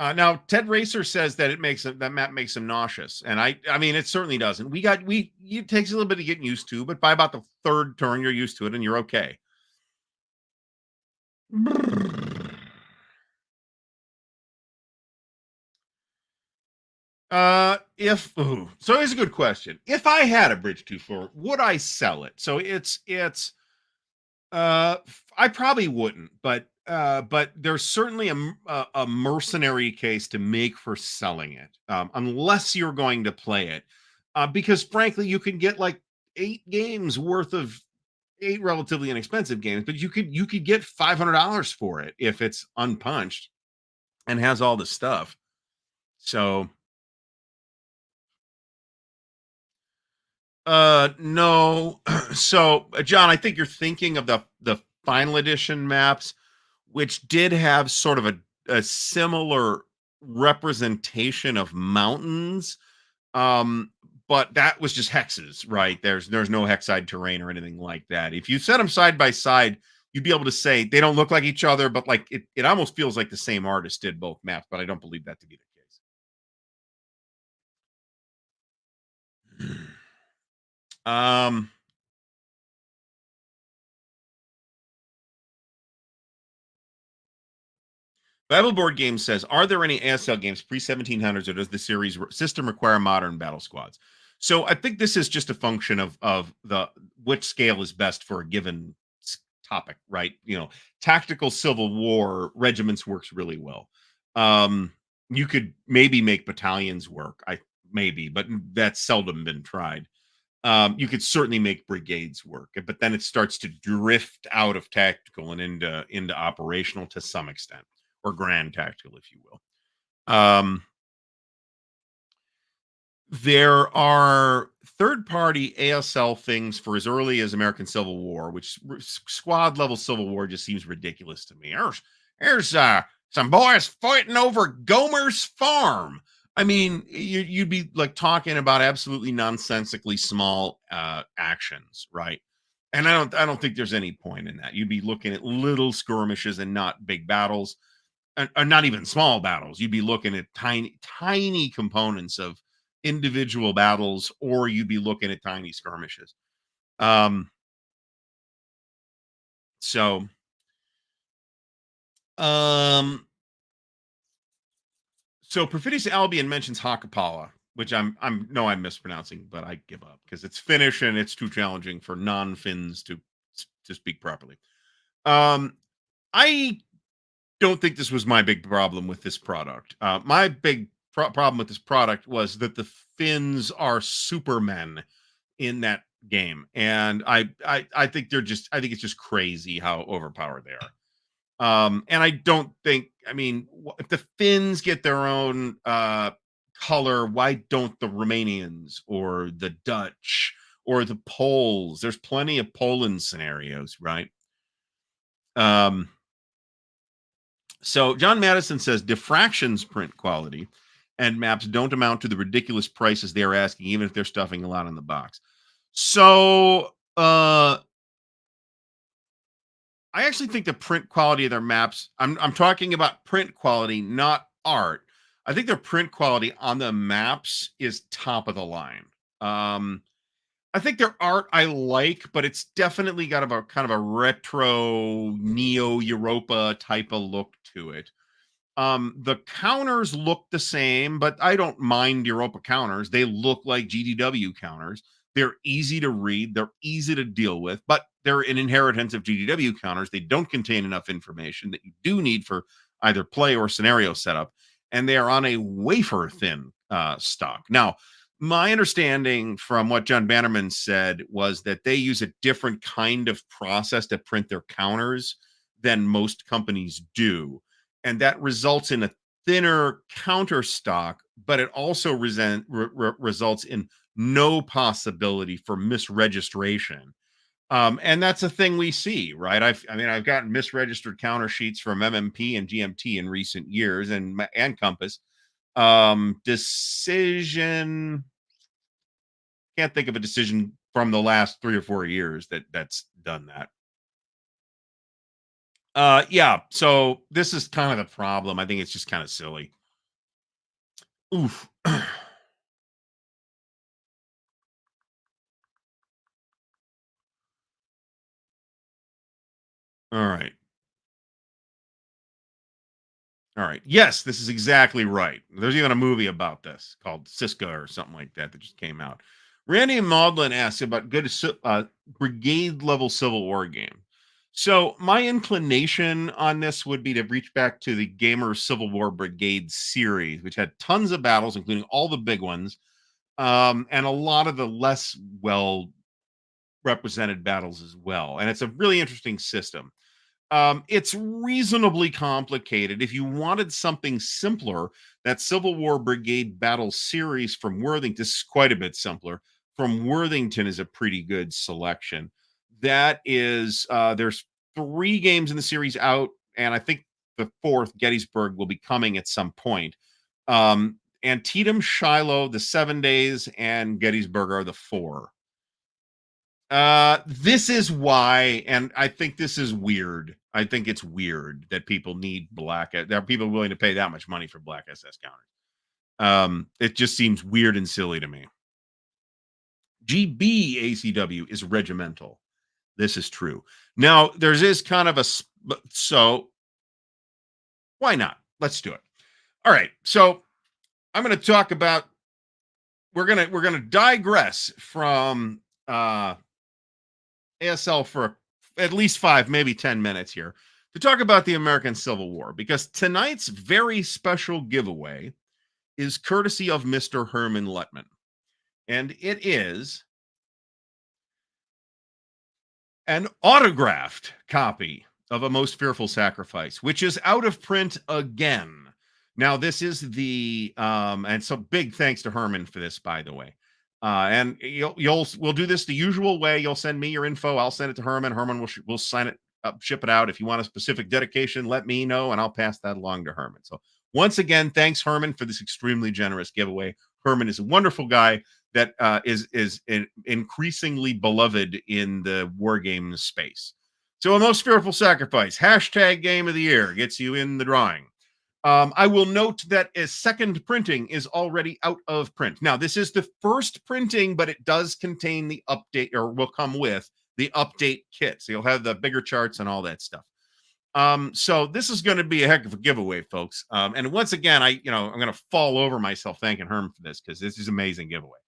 Now Ted Racer says that that map makes him nauseous, and I mean it certainly doesn't. It takes a little bit of getting used to, but by about the third turn you're used to it and you're okay. So here's a good question. If I had a Bridge 2-4, would I sell it? So I probably wouldn't, but there's certainly a mercenary case to make for selling it, unless you're going to play it, because frankly, you can get like 8 games worth of 8 relatively inexpensive games, but you could get $500 for it if it's unpunched and has all the stuff. So, no. So, John, I think you're thinking of the final edition maps, which did have sort of a similar representation of mountains. But that was just hexes, right? There's no hexide terrain or anything like that. If you set them side by side, you'd be able to say they don't look like each other, but like it almost feels like the same artist did both maps, but I don't believe that to be the case. Um Bible Board Game says, "Are there any ASL games pre 1700s, or does the series system require modern battle squads?" So I think this is just a function of the which scale is best for a given topic, right? Tactical Civil War regiments works really well. Um, you could maybe make battalions work, maybe, but that's seldom been tried. You could certainly make brigades work, but then it starts to drift out of tactical and into operational to some extent, or grand tactical, if you will. There are third-party ASL things for as early as American Civil War, which squad level Civil War just seems ridiculous to me. There's some boys fighting over Gomer's farm. I mean, you'd be like talking about absolutely nonsensically small actions, right? And I don't think there's any point in that. You'd be looking at little skirmishes and not big battles, and not even small battles. You'd be looking at tiny components of individual battles, or you'd be looking at tiny skirmishes. Um, So, um, so Perfidious Albion mentions Hakapala, which I'm mispronouncing, but I give up because it's Finnish and it's too challenging for non-Finns to speak properly. Um, I don't think this was my big problem with this product. My big problem with this product was that the Finns are supermen in that game, and I think I think it's just crazy how overpowered they are. And I don't think, I mean, if the Finns get their own color, why don't the Romanians or the Dutch or the Poles? There's plenty of Poland scenarios, right? Um, so John Madison says diffraction's print quality and maps don't amount to the ridiculous prices they are asking, even if they're stuffing a lot in the box. So I actually think the print quality of their maps, I'm talking about print quality, not art. I think their print quality on the maps is top of the line. Um, I think their art I like, but it's definitely got a kind of a retro neo Europa type of look to it. The counters look the same, but I don't mind Europa counters. They look like GDW counters. They're easy to read, they're easy to deal with, but they're an inheritance of GDW counters. They don't contain enough information that you do need for either play or scenario setup, and they are on a wafer thin stock. Now, my understanding from what John Bannerman said was that they use a different kind of process to print their counters than most companies do, and that results in a thinner counter stock, but it also results in no possibility for misregistration. And that's a thing we see, right? I've gotten misregistered counter sheets from MMP and GMT in recent years, and Compass. Decision, can't think of a decision from the last 3 or 4 years that's done that. Yeah, so this is kind of the problem. I think it's just kind of silly. Oof. All right. All right. Yes, this is exactly right. There's even a movie about this called Siska or something like that that just came out. Randy Maudlin asks about good brigade level Civil War game. So my inclination on this would be to reach back to the Gamer Civil War Brigade series, which had tons of battles, including all the big ones, and a lot of the less well represented battles as well. And it's a really interesting system. It's reasonably complicated. If you wanted something simpler, that Civil War Brigade Battle Series from Worthington is quite a bit simpler. From Worthington is a pretty good selection. That is, there's 3 games in the series out, and I think the 4th, Gettysburg, will be coming at some point. Antietam, Shiloh, the 7 days, and Gettysburg are the 4. This is why, and I think this is weird. I think it's weird that people need there are people willing to pay that much money for black SS counters. It just seems weird and silly to me. GB ACW is regimental. This is true. Now, there's is kind of so why not? Let's do it. All right. So I'm going to talk about, we're going to digress from ASL for at least 5, maybe 10 minutes here to talk about the American Civil War, because tonight's very special giveaway is courtesy of Mr. Herman Lettman. And it is an autographed copy of A Most Fearful Sacrifice, which is out of print again. Now, this is and so big thanks to Herman for this, by the way. And we'll do this the usual way. You'll send me your info. I'll send it to Herman. Herman will sign it up, ship it out. If you want a specific dedication, let me know, and I'll pass that along to Herman. So once again, thanks Herman for this extremely generous giveaway. Herman is a wonderful guy that is increasingly beloved in the war games space. So A Most Fearful Sacrifice, hashtag game of the year, gets you in the drawing. I will note that a second printing is already out of print. Now, this is the first printing, but it does contain the update, or will come with the update kit. So you'll have the bigger charts and all that stuff. So this is going to be a heck of a giveaway, folks. And once again, I'm going to fall over myself thanking Herm for this because this is amazing giveaway.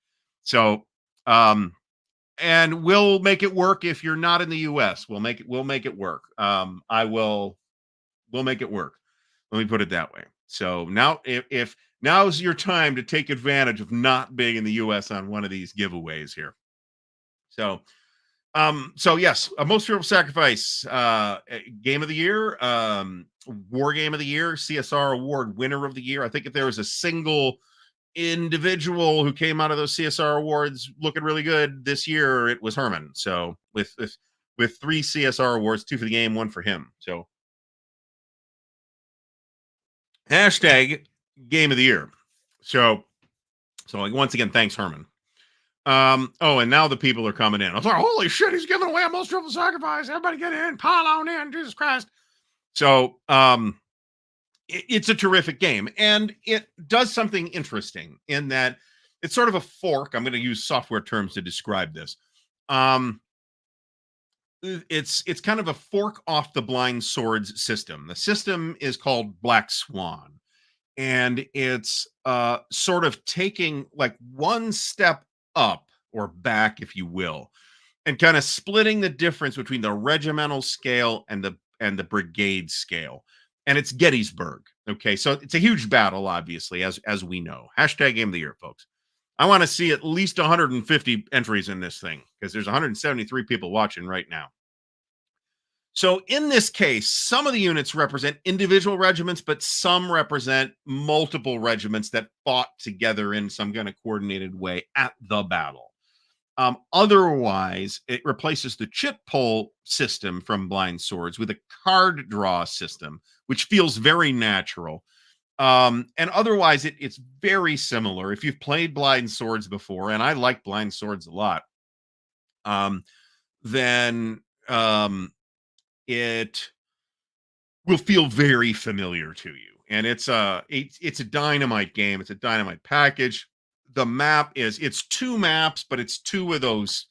So, and we'll make it work. If you're not in the US, we'll make it work. We'll make it work. Let me put it that way. So now, if now's your time to take advantage of not being in the US on one of these giveaways here. So yes, a most fearful sacrifice, game of the year, war game of the year, CSR award winner of the year. I think if there was a single individual who came out of those CSR awards looking really good this year, it was Herman. So with 3 CSR awards, 2 for the game, 1 for him. So hashtag game of the year. So like, once again, thanks, Herman. And now the people are coming in. I was like, holy shit, he's giving away a most triple sacrifice. Everybody get in, pile on in, Jesus Christ. So it's a terrific game, and it does something interesting in that it's sort of a fork. I'm going to use software terms to describe this. It's kind of a fork off the Blind Swords system. The system is called Black Swan, and it's sort of taking like one step up or back, if you will, and kind of splitting the difference between the regimental scale and the brigade scale. And it's Gettysburg. Okay, so it's a huge battle, obviously, as we know. Hashtag game of the year, folks. I want to see at least 150 entries in this thing because there's 173 people watching right now. So in this case, some of the units represent individual regiments, but some represent multiple regiments that fought together in some kind of coordinated way at the battle. Otherwise, it replaces the chit pull system from Blind Swords with a card draw system, which feels very natural. And otherwise, it's very similar. If you've played Blind Swords before, and I like Blind Swords a lot, then it will feel very familiar to you. And it's a dynamite game. It's a dynamite package. The map it's 2 maps, but it's 2 of those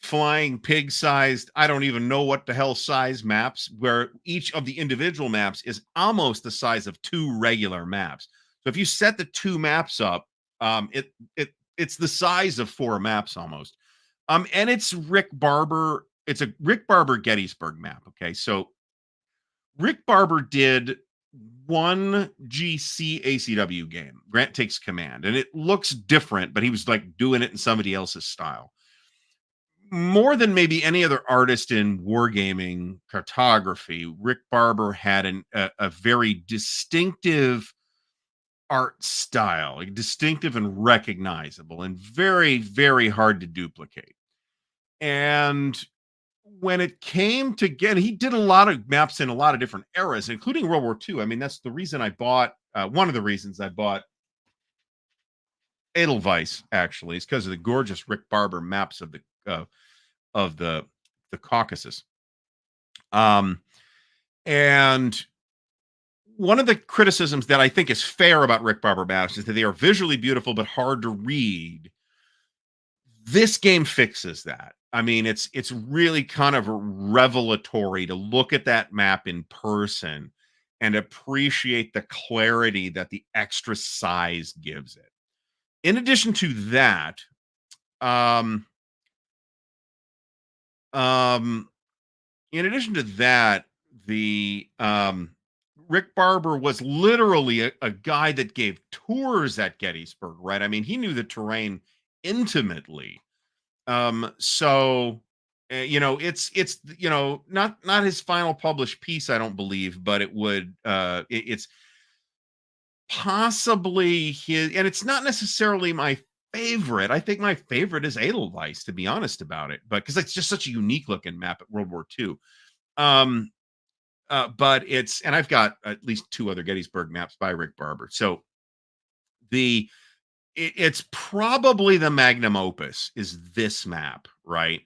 flying pig sized, I don't even know what the hell size maps, where each of the individual maps is almost the size of 2 regular maps. So if you set the 2 maps up, it's the size of 4 maps almost. And it's Rick Barber. It's a Rick Barber Gettysburg map. Okay, so Rick Barber did one GC ACW game, Grant Takes Command, and it looks different, but he was like doing it in somebody else's style. More than maybe any other artist in wargaming cartography, Rick Barber had a very distinctive art style, like distinctive and recognizable, and very, very hard to duplicate. And when it came to he did a lot of maps in a lot of different eras, including World War II. I mean, that's the reason I bought, one of the reasons I bought Edelweiss, actually, is because of the gorgeous Rick Barber maps of the Caucasus. And one of the criticisms that I think is fair about Rick Barber maps is that they are visually beautiful but hard to read. This game fixes that. I mean, it's really kind of revelatory to look at that map in person and appreciate the clarity that the extra size gives it. In addition to that, the Rick Barber was literally a guy that gave tours at Gettysburg, right? I mean, he knew the terrain intimately. So it's not his final published piece, I don't believe, but it would it's possibly his, and it's not necessarily my favorite. I think my favorite is Edelweiss, to be honest about it, but because it's just such a unique looking map at World War II. But and I've got at least 2 other Gettysburg maps by Rick Barber. So it's probably the magnum opus is this map, right?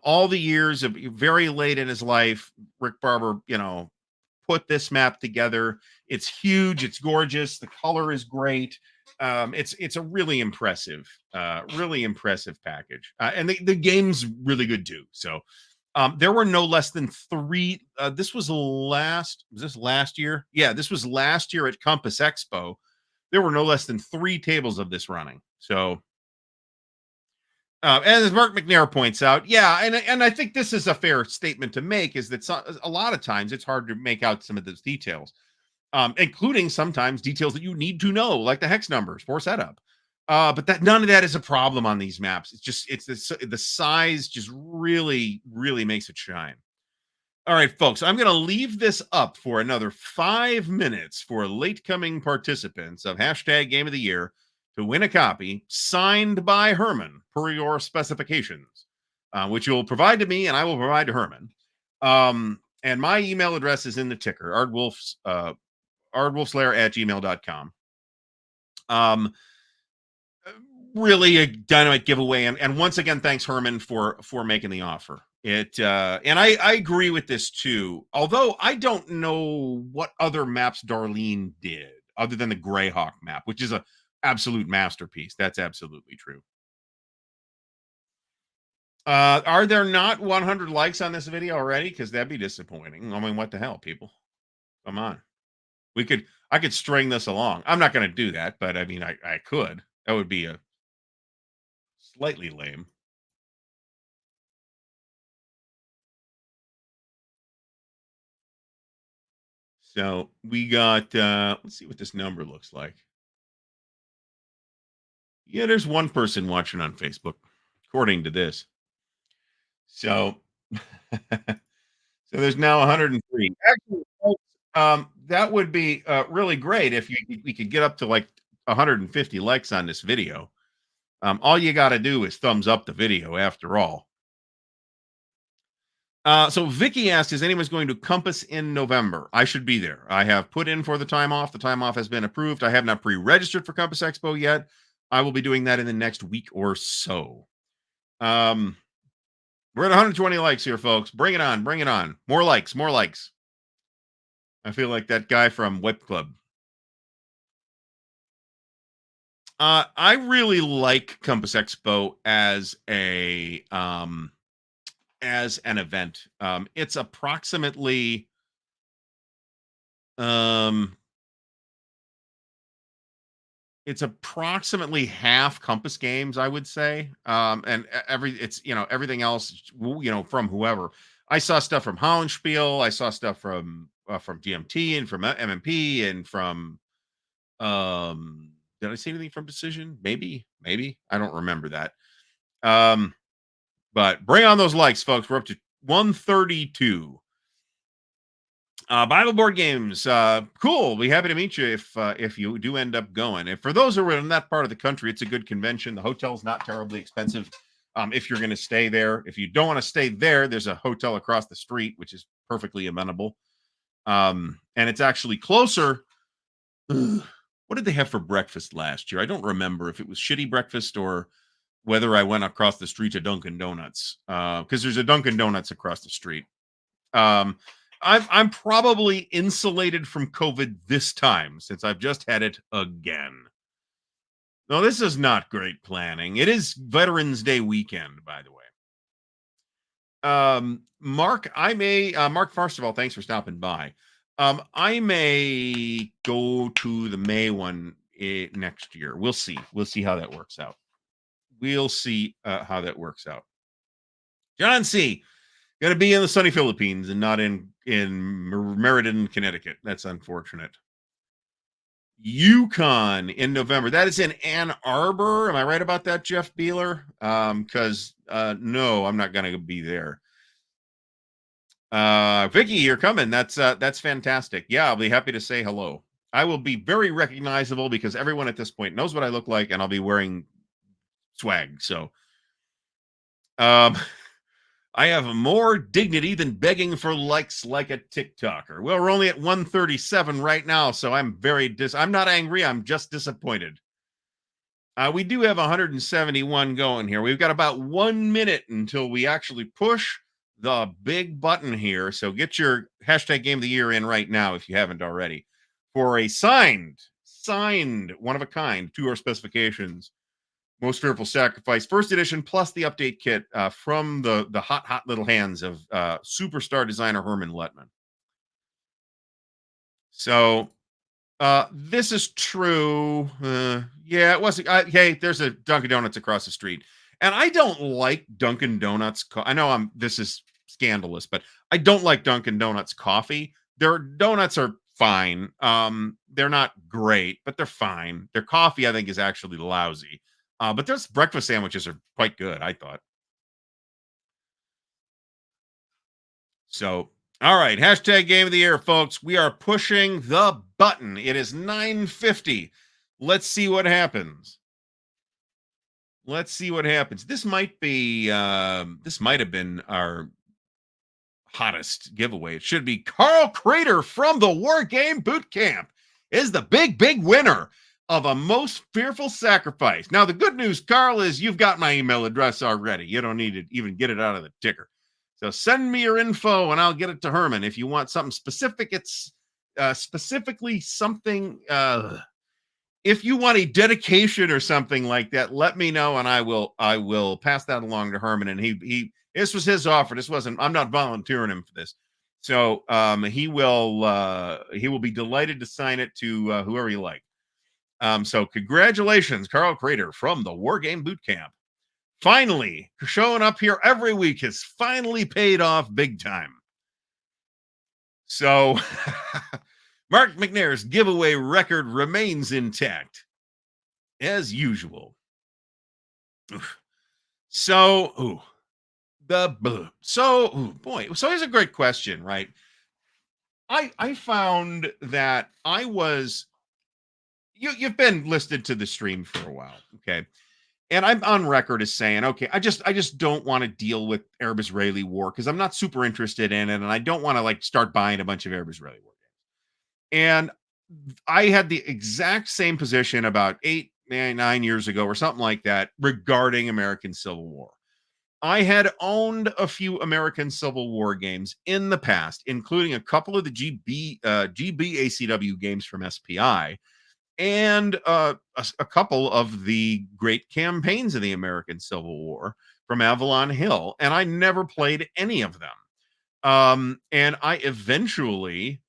All the years of very late in his life, Rick Barber, put this map together. It's huge. It's gorgeous. The color is great. It's a really impressive package, and the game's really good too. So there were no less than three. Was this last year? Yeah, this was last year at Compass Expo. There were no less than three tables of this running. So, and as Mark McNair points out, yeah, and I think this is a fair statement to make, is that a lot of times it's hard to make out some of those details, including sometimes details that you need to know, like the hex numbers for setup. But that none of that is a problem on these maps. It's the size just really makes it shine. All right, folks, I'm going to leave this up for another 5 minutes for late coming participants of hashtag Game of the Year to win a copy signed by Herman per your specifications, which you'll provide to me and I will provide to Herman. And my email address is in the ticker, ardwulfslair@gmail.com. Really a dynamite giveaway, and once again, thanks Herman for making the offer. And I agree with this too. Although I don't know what other maps Darlene did other than the Greyhawk map, which is a absolute masterpiece. That's absolutely true. Are there not 100 likes on this video already? Because that'd be disappointing. I mean, what the hell, people? Come on. I could string this along. I'm not going to do that, but I mean, I could. That would be a slightly lame. So we got, let's see what this number looks like. Yeah, there's one person watching on Facebook, according to this. So, so there's now 103. Actually, that would be really great if we could get up to like 150 likes on this video. All you got to do is thumbs up the video after all. So Vicky asked, is anyone's going to Compass in November? I should be there. I have put in for the time off. The time off has been approved. I have not pre-registered for Compass Expo yet. I will be doing that in the next week or so. We're at 120 likes here, folks. Bring it on. Bring it on. More likes. More likes. I feel like that guy from Whip Club. I really like Compass Expo as an event. It's approximately half Compass games, I would say. And everything else, from whoever. I saw stuff from Hollenspiel. I saw stuff from DMT and from MMP and from did I see anything from Decision? Maybe. I don't remember that. But bring on those likes, folks. We're up to 132. Bible board games. Cool. Be happy to meet you if you do end up going. And for those who are in that part of the country, it's a good convention. The hotel's not terribly expensive. If you're going to stay there. If you don't want to stay there, there's a hotel across the street, which is perfectly amenable. And it's actually closer. What did they have for breakfast last year? I don't remember if it was shitty breakfast or whether I went across the street to Dunkin' Donuts, because there's a Dunkin' Donuts across the street. I'm probably insulated from COVID this time since I've just had it again. No, this is not great planning. It is Veterans Day weekend, by the way. Mark, Mark, first of all, thanks for stopping by. I may go to the May one next year. We'll see. We'll see how that works out. John C. Going to be in the sunny Philippines and not in Meriden, Connecticut. That's unfortunate. Yukon in November. That is in Ann Arbor. Am I right about that, Jeff Beeler? Because no, I'm not going to be there. Vicky, you're coming. That's fantastic. Yeah, I'll be happy to say hello. I will be very recognizable because everyone at this point knows what I look like, and I'll be wearing swag. So, I have more dignity than begging for likes like a TikToker. Well, we're only at 137 right now, so I'm I'm not angry. I'm just disappointed. We do have 171 going here. We've got about 1 minute until we actually push the big button here. So get your hashtag Game of the Year in right now if you haven't already for a signed signed, one of a kind, to our specifications. Most Fearful Sacrifice, first edition, plus the update kit from the hot little hands of superstar designer Herman Lettman. So this is true. Yeah, it wasn't. Hey, there's a Dunkin' Donuts across the street, and I don't like Dunkin' Donuts. I know this is scandalous, but I don't like Dunkin' Donuts coffee. Their donuts are fine. They're not great, but they're fine. Their coffee, I think, is actually lousy. But their breakfast sandwiches are quite good, I thought. So, all right, hashtag game of the year, folks. We are pushing the button. It is 9:50. Let's see what happens. Let's see what happens. This might be this might have been our hottest giveaway. It should be Carl Crater from the War Game Boot Camp is the big winner of a Most Fearful Sacrifice. Now, the good news, Carl, is you've got my email address already. You don't need to even get it out of the ticker. So send me your info and I'll get it to Herman. If you want something specific, it's specifically something. If you want a dedication or something like that, let me know and I will pass that along to Herman. And he this was his offer. This wasn't. I'm not volunteering him for this. So he will be delighted to sign it to whoever you like. So congratulations, Carl Crater from the War Game Boot Camp. Finally, showing up here every week has finally paid off big time. So Mark McNair's giveaway record remains intact as usual. So, boy, so here's a great question, right? I found that you've been listed to the stream for a while, okay? And I'm on record as saying, okay, I just don't want to deal with Arab-Israeli war because I'm not super interested in it, and I don't want to like start buying a bunch of Arab-Israeli war games. And I had the exact same position about 9 years ago or something like that regarding American Civil War. I had owned a few American Civil War games in the past, including a couple of the GB ACW games from SPI and a couple of the great campaigns of the American Civil War from Avalon Hill, and I never played any of them. And I eventually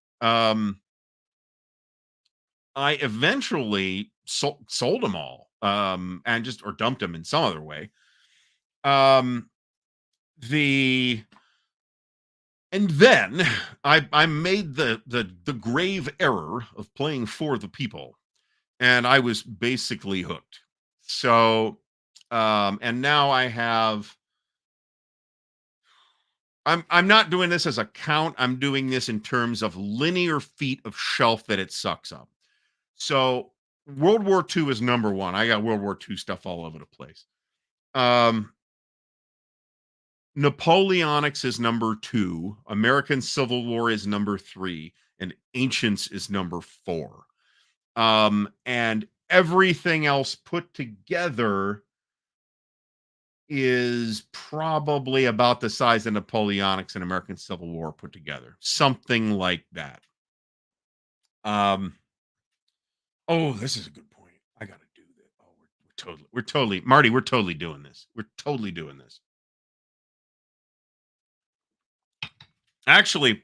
sold them all, and just or dumped them in some other way. And then I made the grave error of playing for the people. And I was basically hooked. So, and now I'm not doing this as a count. I'm doing this in terms of linear feet of shelf that it sucks up. So World War II is number one. I got World War II stuff all over the place. Napoleonics is number two. American Civil War is number three. And Ancients is number four. And everything else put together is probably about the size of Napoleonics and American Civil War put together, something like that. Oh, this is a good point. I gotta do that. Oh, we're totally Marty. We're totally doing this. We're totally doing this. Actually,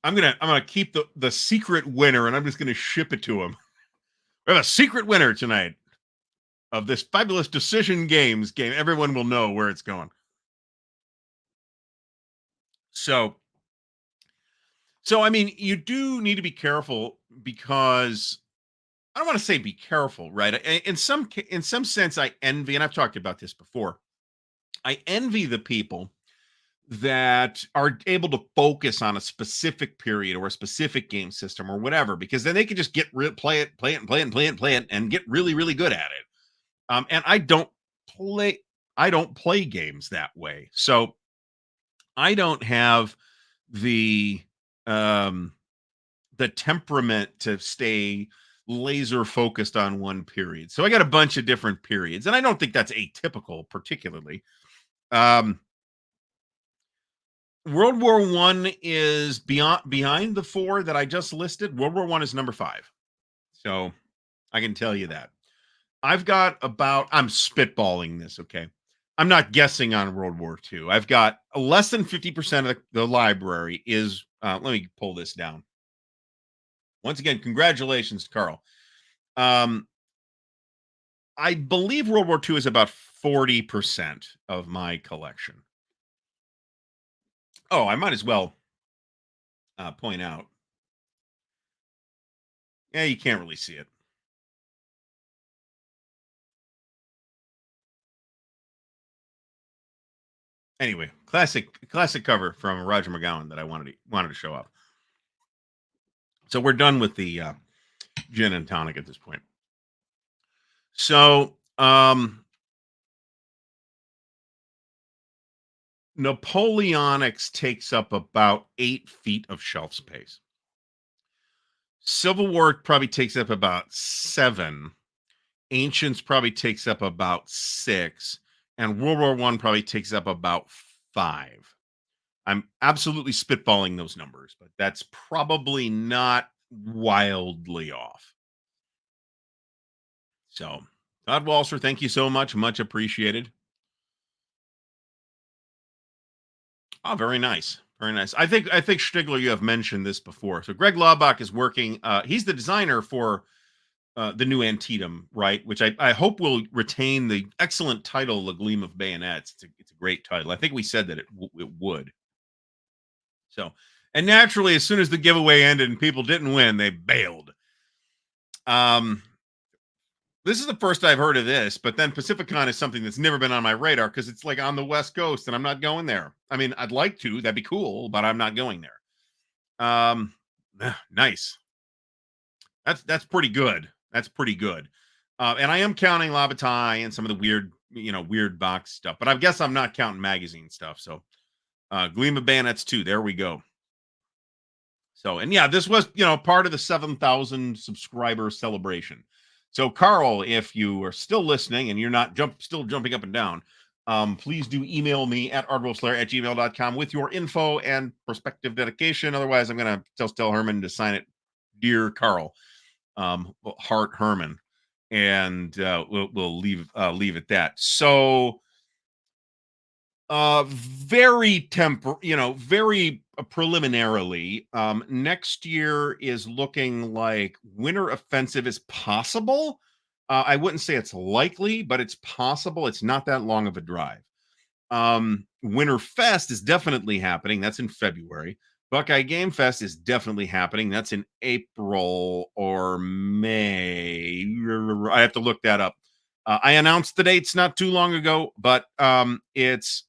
I'm gonna keep the secret winner, and I'm just gonna ship it to him. We have a secret winner tonight of this fabulous Decision Games game. Everyone will know where it's going. So I mean, you do need to be careful because I don't want to say be careful, right? In some sense, I envy, and I've talked about this before. I envy the people that are able to focus on a specific period or a specific game system or whatever, because then they can just play it, and get really good at it. And I don't play games that way. So I don't have the temperament to stay laser focused on one period. So I got a bunch of different periods, and I don't think that's atypical particularly. World War I is behind the four that I just listed. World War I is number 5. So I can tell you that. I've got about, I'm spitballing this, okay? I'm not guessing on World War II. I've got less than 50% of the library is, let me pull this down. Once again, congratulations, Carl. Um, I believe World War II is about 40% of my collection. Oh, I might as well point out. Yeah, you can't really see it. Anyway, classic cover from Roger McGowan that I wanted to show up. So we're done with the gin and tonic at this point. So Napoleonics takes up about 8 feet of shelf space. Civil War probably takes up about 7. Ancients probably takes up about 6, and World War One probably takes up about 5. I'm absolutely spitballing those numbers, but that's probably not wildly off. So, Todd Walser, thank you so much. Much appreciated. Oh, very nice. Very nice. I think Stigler, you have mentioned this before. So Greg Laubach is working. He's the designer for the new Antietam, right? Which I hope will retain the excellent title, "The Gleam of Bayonets." It's a great title. I think we said that it would. So, and naturally, as soon as the giveaway ended and people didn't win, they bailed. Um, this is the first I've heard of this, but then Pacificon is something that's never been on my radar because it's like on the West Coast, and I'm not going there. I mean, I'd like to, that'd be cool, but I'm not going there. Nice. That's pretty good. That's pretty good. And I am counting Lavatai and some of the weird box stuff, but I guess I'm not counting magazine stuff. So, Gleam of Bayonets 2, there we go. So, and yeah, this was, part of the 7,000 subscriber celebration. So, Carl, if you are still listening and you're not still jumping up and down, please do email me at ardwulfslair@gmail.com with your info and prospective dedication. Otherwise, I'm going to tell Herman to sign it, Dear Carl, Hart Herman, and we'll leave at that. So, very preliminarily, next year is looking like Winter Offensive is possible. I wouldn't say it's likely, but it's possible. It's not that long of a drive. Winter Fest is definitely happening. That's in February. Buckeye Game Fest is definitely happening. That's in April or May. I have to look that up. I announced the dates not too long ago, but it's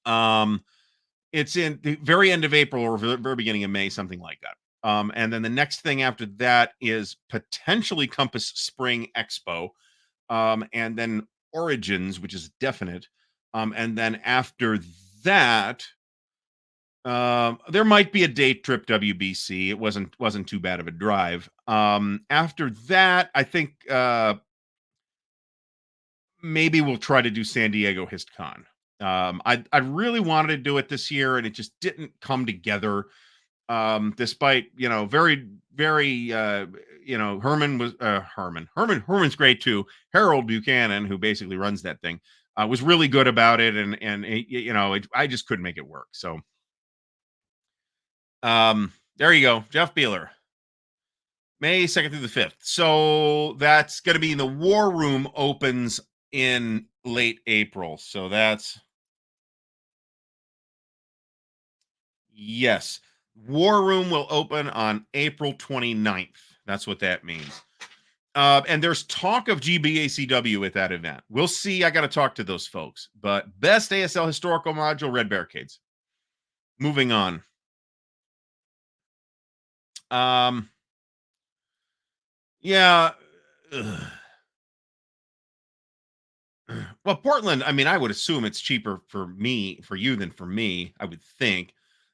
in the very end of April or very beginning of May, something like that. And then the next thing after that is potentially Compass Spring Expo, and then Origins, which is definite. And then after that, there might be a day trip WBC. It wasn't too bad of a drive. After that, I think maybe we'll try to do San Diego HistCon. I really wanted to do it this year, and it just didn't come together. Despite very Herman's great too. Harold Buchanan, who basically runs that thing, was really good about it, and I just couldn't make it work. So, there you go, Jeff Beeler, May 2nd through the 5th. So that's going to be the War Room opens in late April. So that's. Yes. War Room will open on April 29th. That's what that means. And there's talk of GBACW at that event. We'll see. I got to talk to those folks. But best ASL historical module, Red Barricades. Moving on. Yeah. Well, Portland, I mean, I would assume it's cheaper for you than for me, I would think.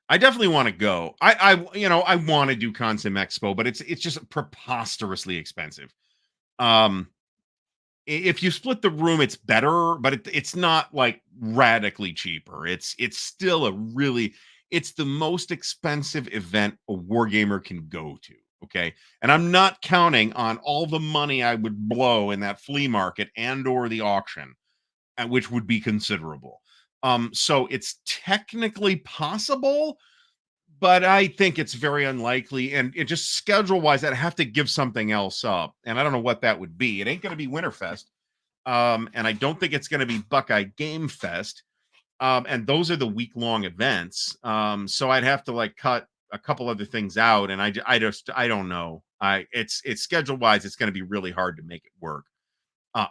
I definitely want to go. I want to do Consim Expo, but it's just preposterously expensive. If you split the room, it's better, but it's not like radically cheaper. It's still it's the most expensive event a wargamer can go to. Okay. And I'm not counting on all the money I would blow in that flea market and or the auction, which would be considerable. So it's technically possible, but I think it's very unlikely. And it just schedule wise, I'd have to give something else up. And I don't know what that would be. It ain't going to be Winterfest. And I don't think it's going to be Buckeye Game Fest. And those are the week-long events. So I'd have to like cut a couple other things out, and I don't know. It's schedule wise, it's going to be really hard to make it work,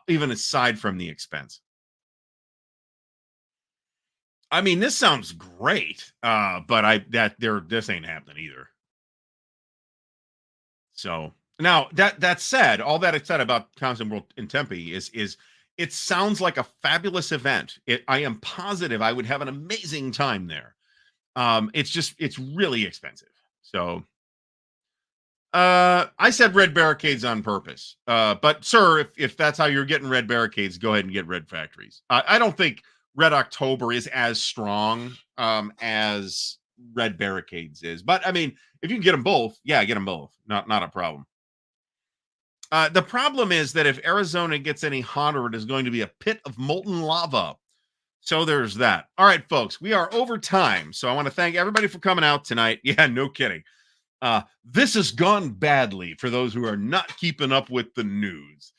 even aside from the expense. I mean, this sounds great, but this ain't happening either. So now that said, all that I said about Constant World in Tempe is it sounds like a fabulous event. I am positive I would have an amazing time there. It's really expensive. So I said red barricades on purpose. But sir, if that's how you're getting red barricades, go ahead and get red factories. I don't think Red October is as strong as red barricades is. But I mean, if you can get them both, yeah, get them both. Not a problem. The problem is that if Arizona gets any hotter, it is going to be a pit of molten lava. So there's that. All right, folks, we are over time. So I want to thank everybody for coming out tonight. Yeah, no kidding. This has gone badly for those who are not keeping up with the news.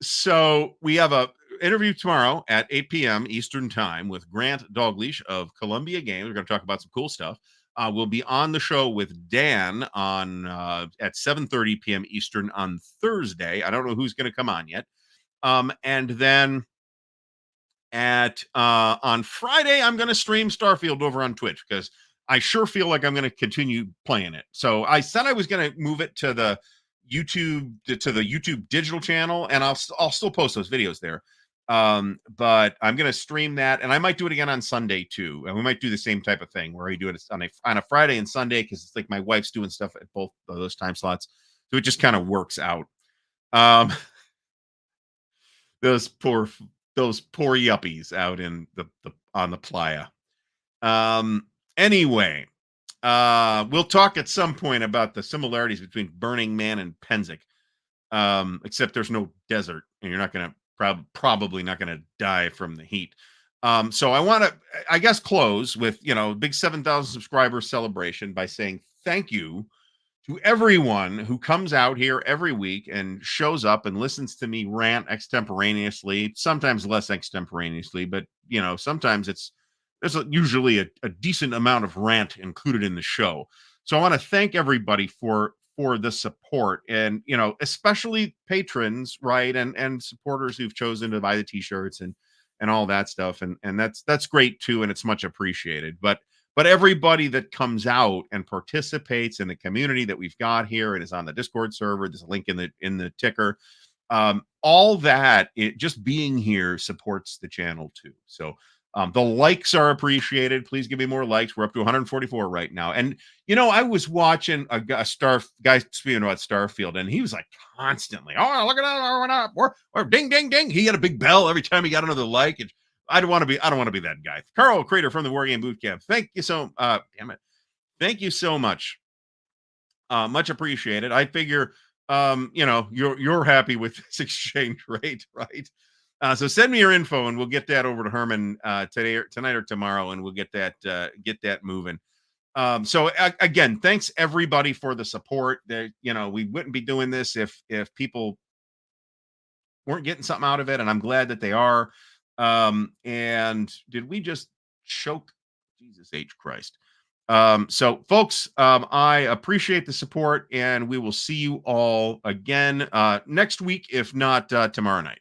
So we have a interview tomorrow at 8 p.m. Eastern time with Grant Dalglish of Columbia Games. We're going to talk about some cool stuff. We'll be on the show with Dan on at 7:30 p.m. Eastern on Thursday. I don't know who's going to come on yet. And then on Friday, I'm going to stream Starfield over on Twitch because I sure feel like I'm going to continue playing it. So I said I was going to move it to the YouTube digital channel, and I'll still post those videos there. But I'm going to stream that, and I might do it again on Sunday too. And we might do the same type of thing where I do it on a Friday and Sunday because it's like my wife's doing stuff at both of those time slots, so it just kind of works out. Those poor yuppies out in the on the playa. Anyway, we'll talk at some point about the similarities between Burning Man and Penzic. Except there's no desert, and you're not going to probably not going to die from the heat. So I want to, I guess, close with big 7,000 subscriber celebration by saying thank you to everyone who comes out here every week and shows up and listens to me rant extemporaneously, sometimes less extemporaneously, but sometimes there's usually a decent amount of rant included in the show. So I want to thank everybody for the support, and especially patrons, right, and supporters who've chosen to buy the t-shirts and all that stuff, and that's great too, and it's much appreciated. But everybody that comes out and participates in the community that we've got here and is on the Discord server, there's a link in the ticker. All that, just being here supports the channel too. So the likes are appreciated. Please give me more likes. We're up to 144 right now. And I was watching a guy speaking about Starfield, and he was like constantly, "Oh, look at that! Or ding, ding, ding!" He had a big bell every time he got another like. And I don't want to be that guy. Carl Crater from the Wargame Bootcamp. Thank you so. Damn it! Thank you so much. Much appreciated. I figure, you're happy with this exchange rate, right? So send me your info, and we'll get that over to Herman tonight or tomorrow, and we'll get that moving. So again, thanks everybody for the support. That we wouldn't be doing this if people weren't getting something out of it, and I'm glad that they are. And did we just choke? Jesus H. Christ. So folks, I appreciate the support, and we will see you all again next week, if not tomorrow night.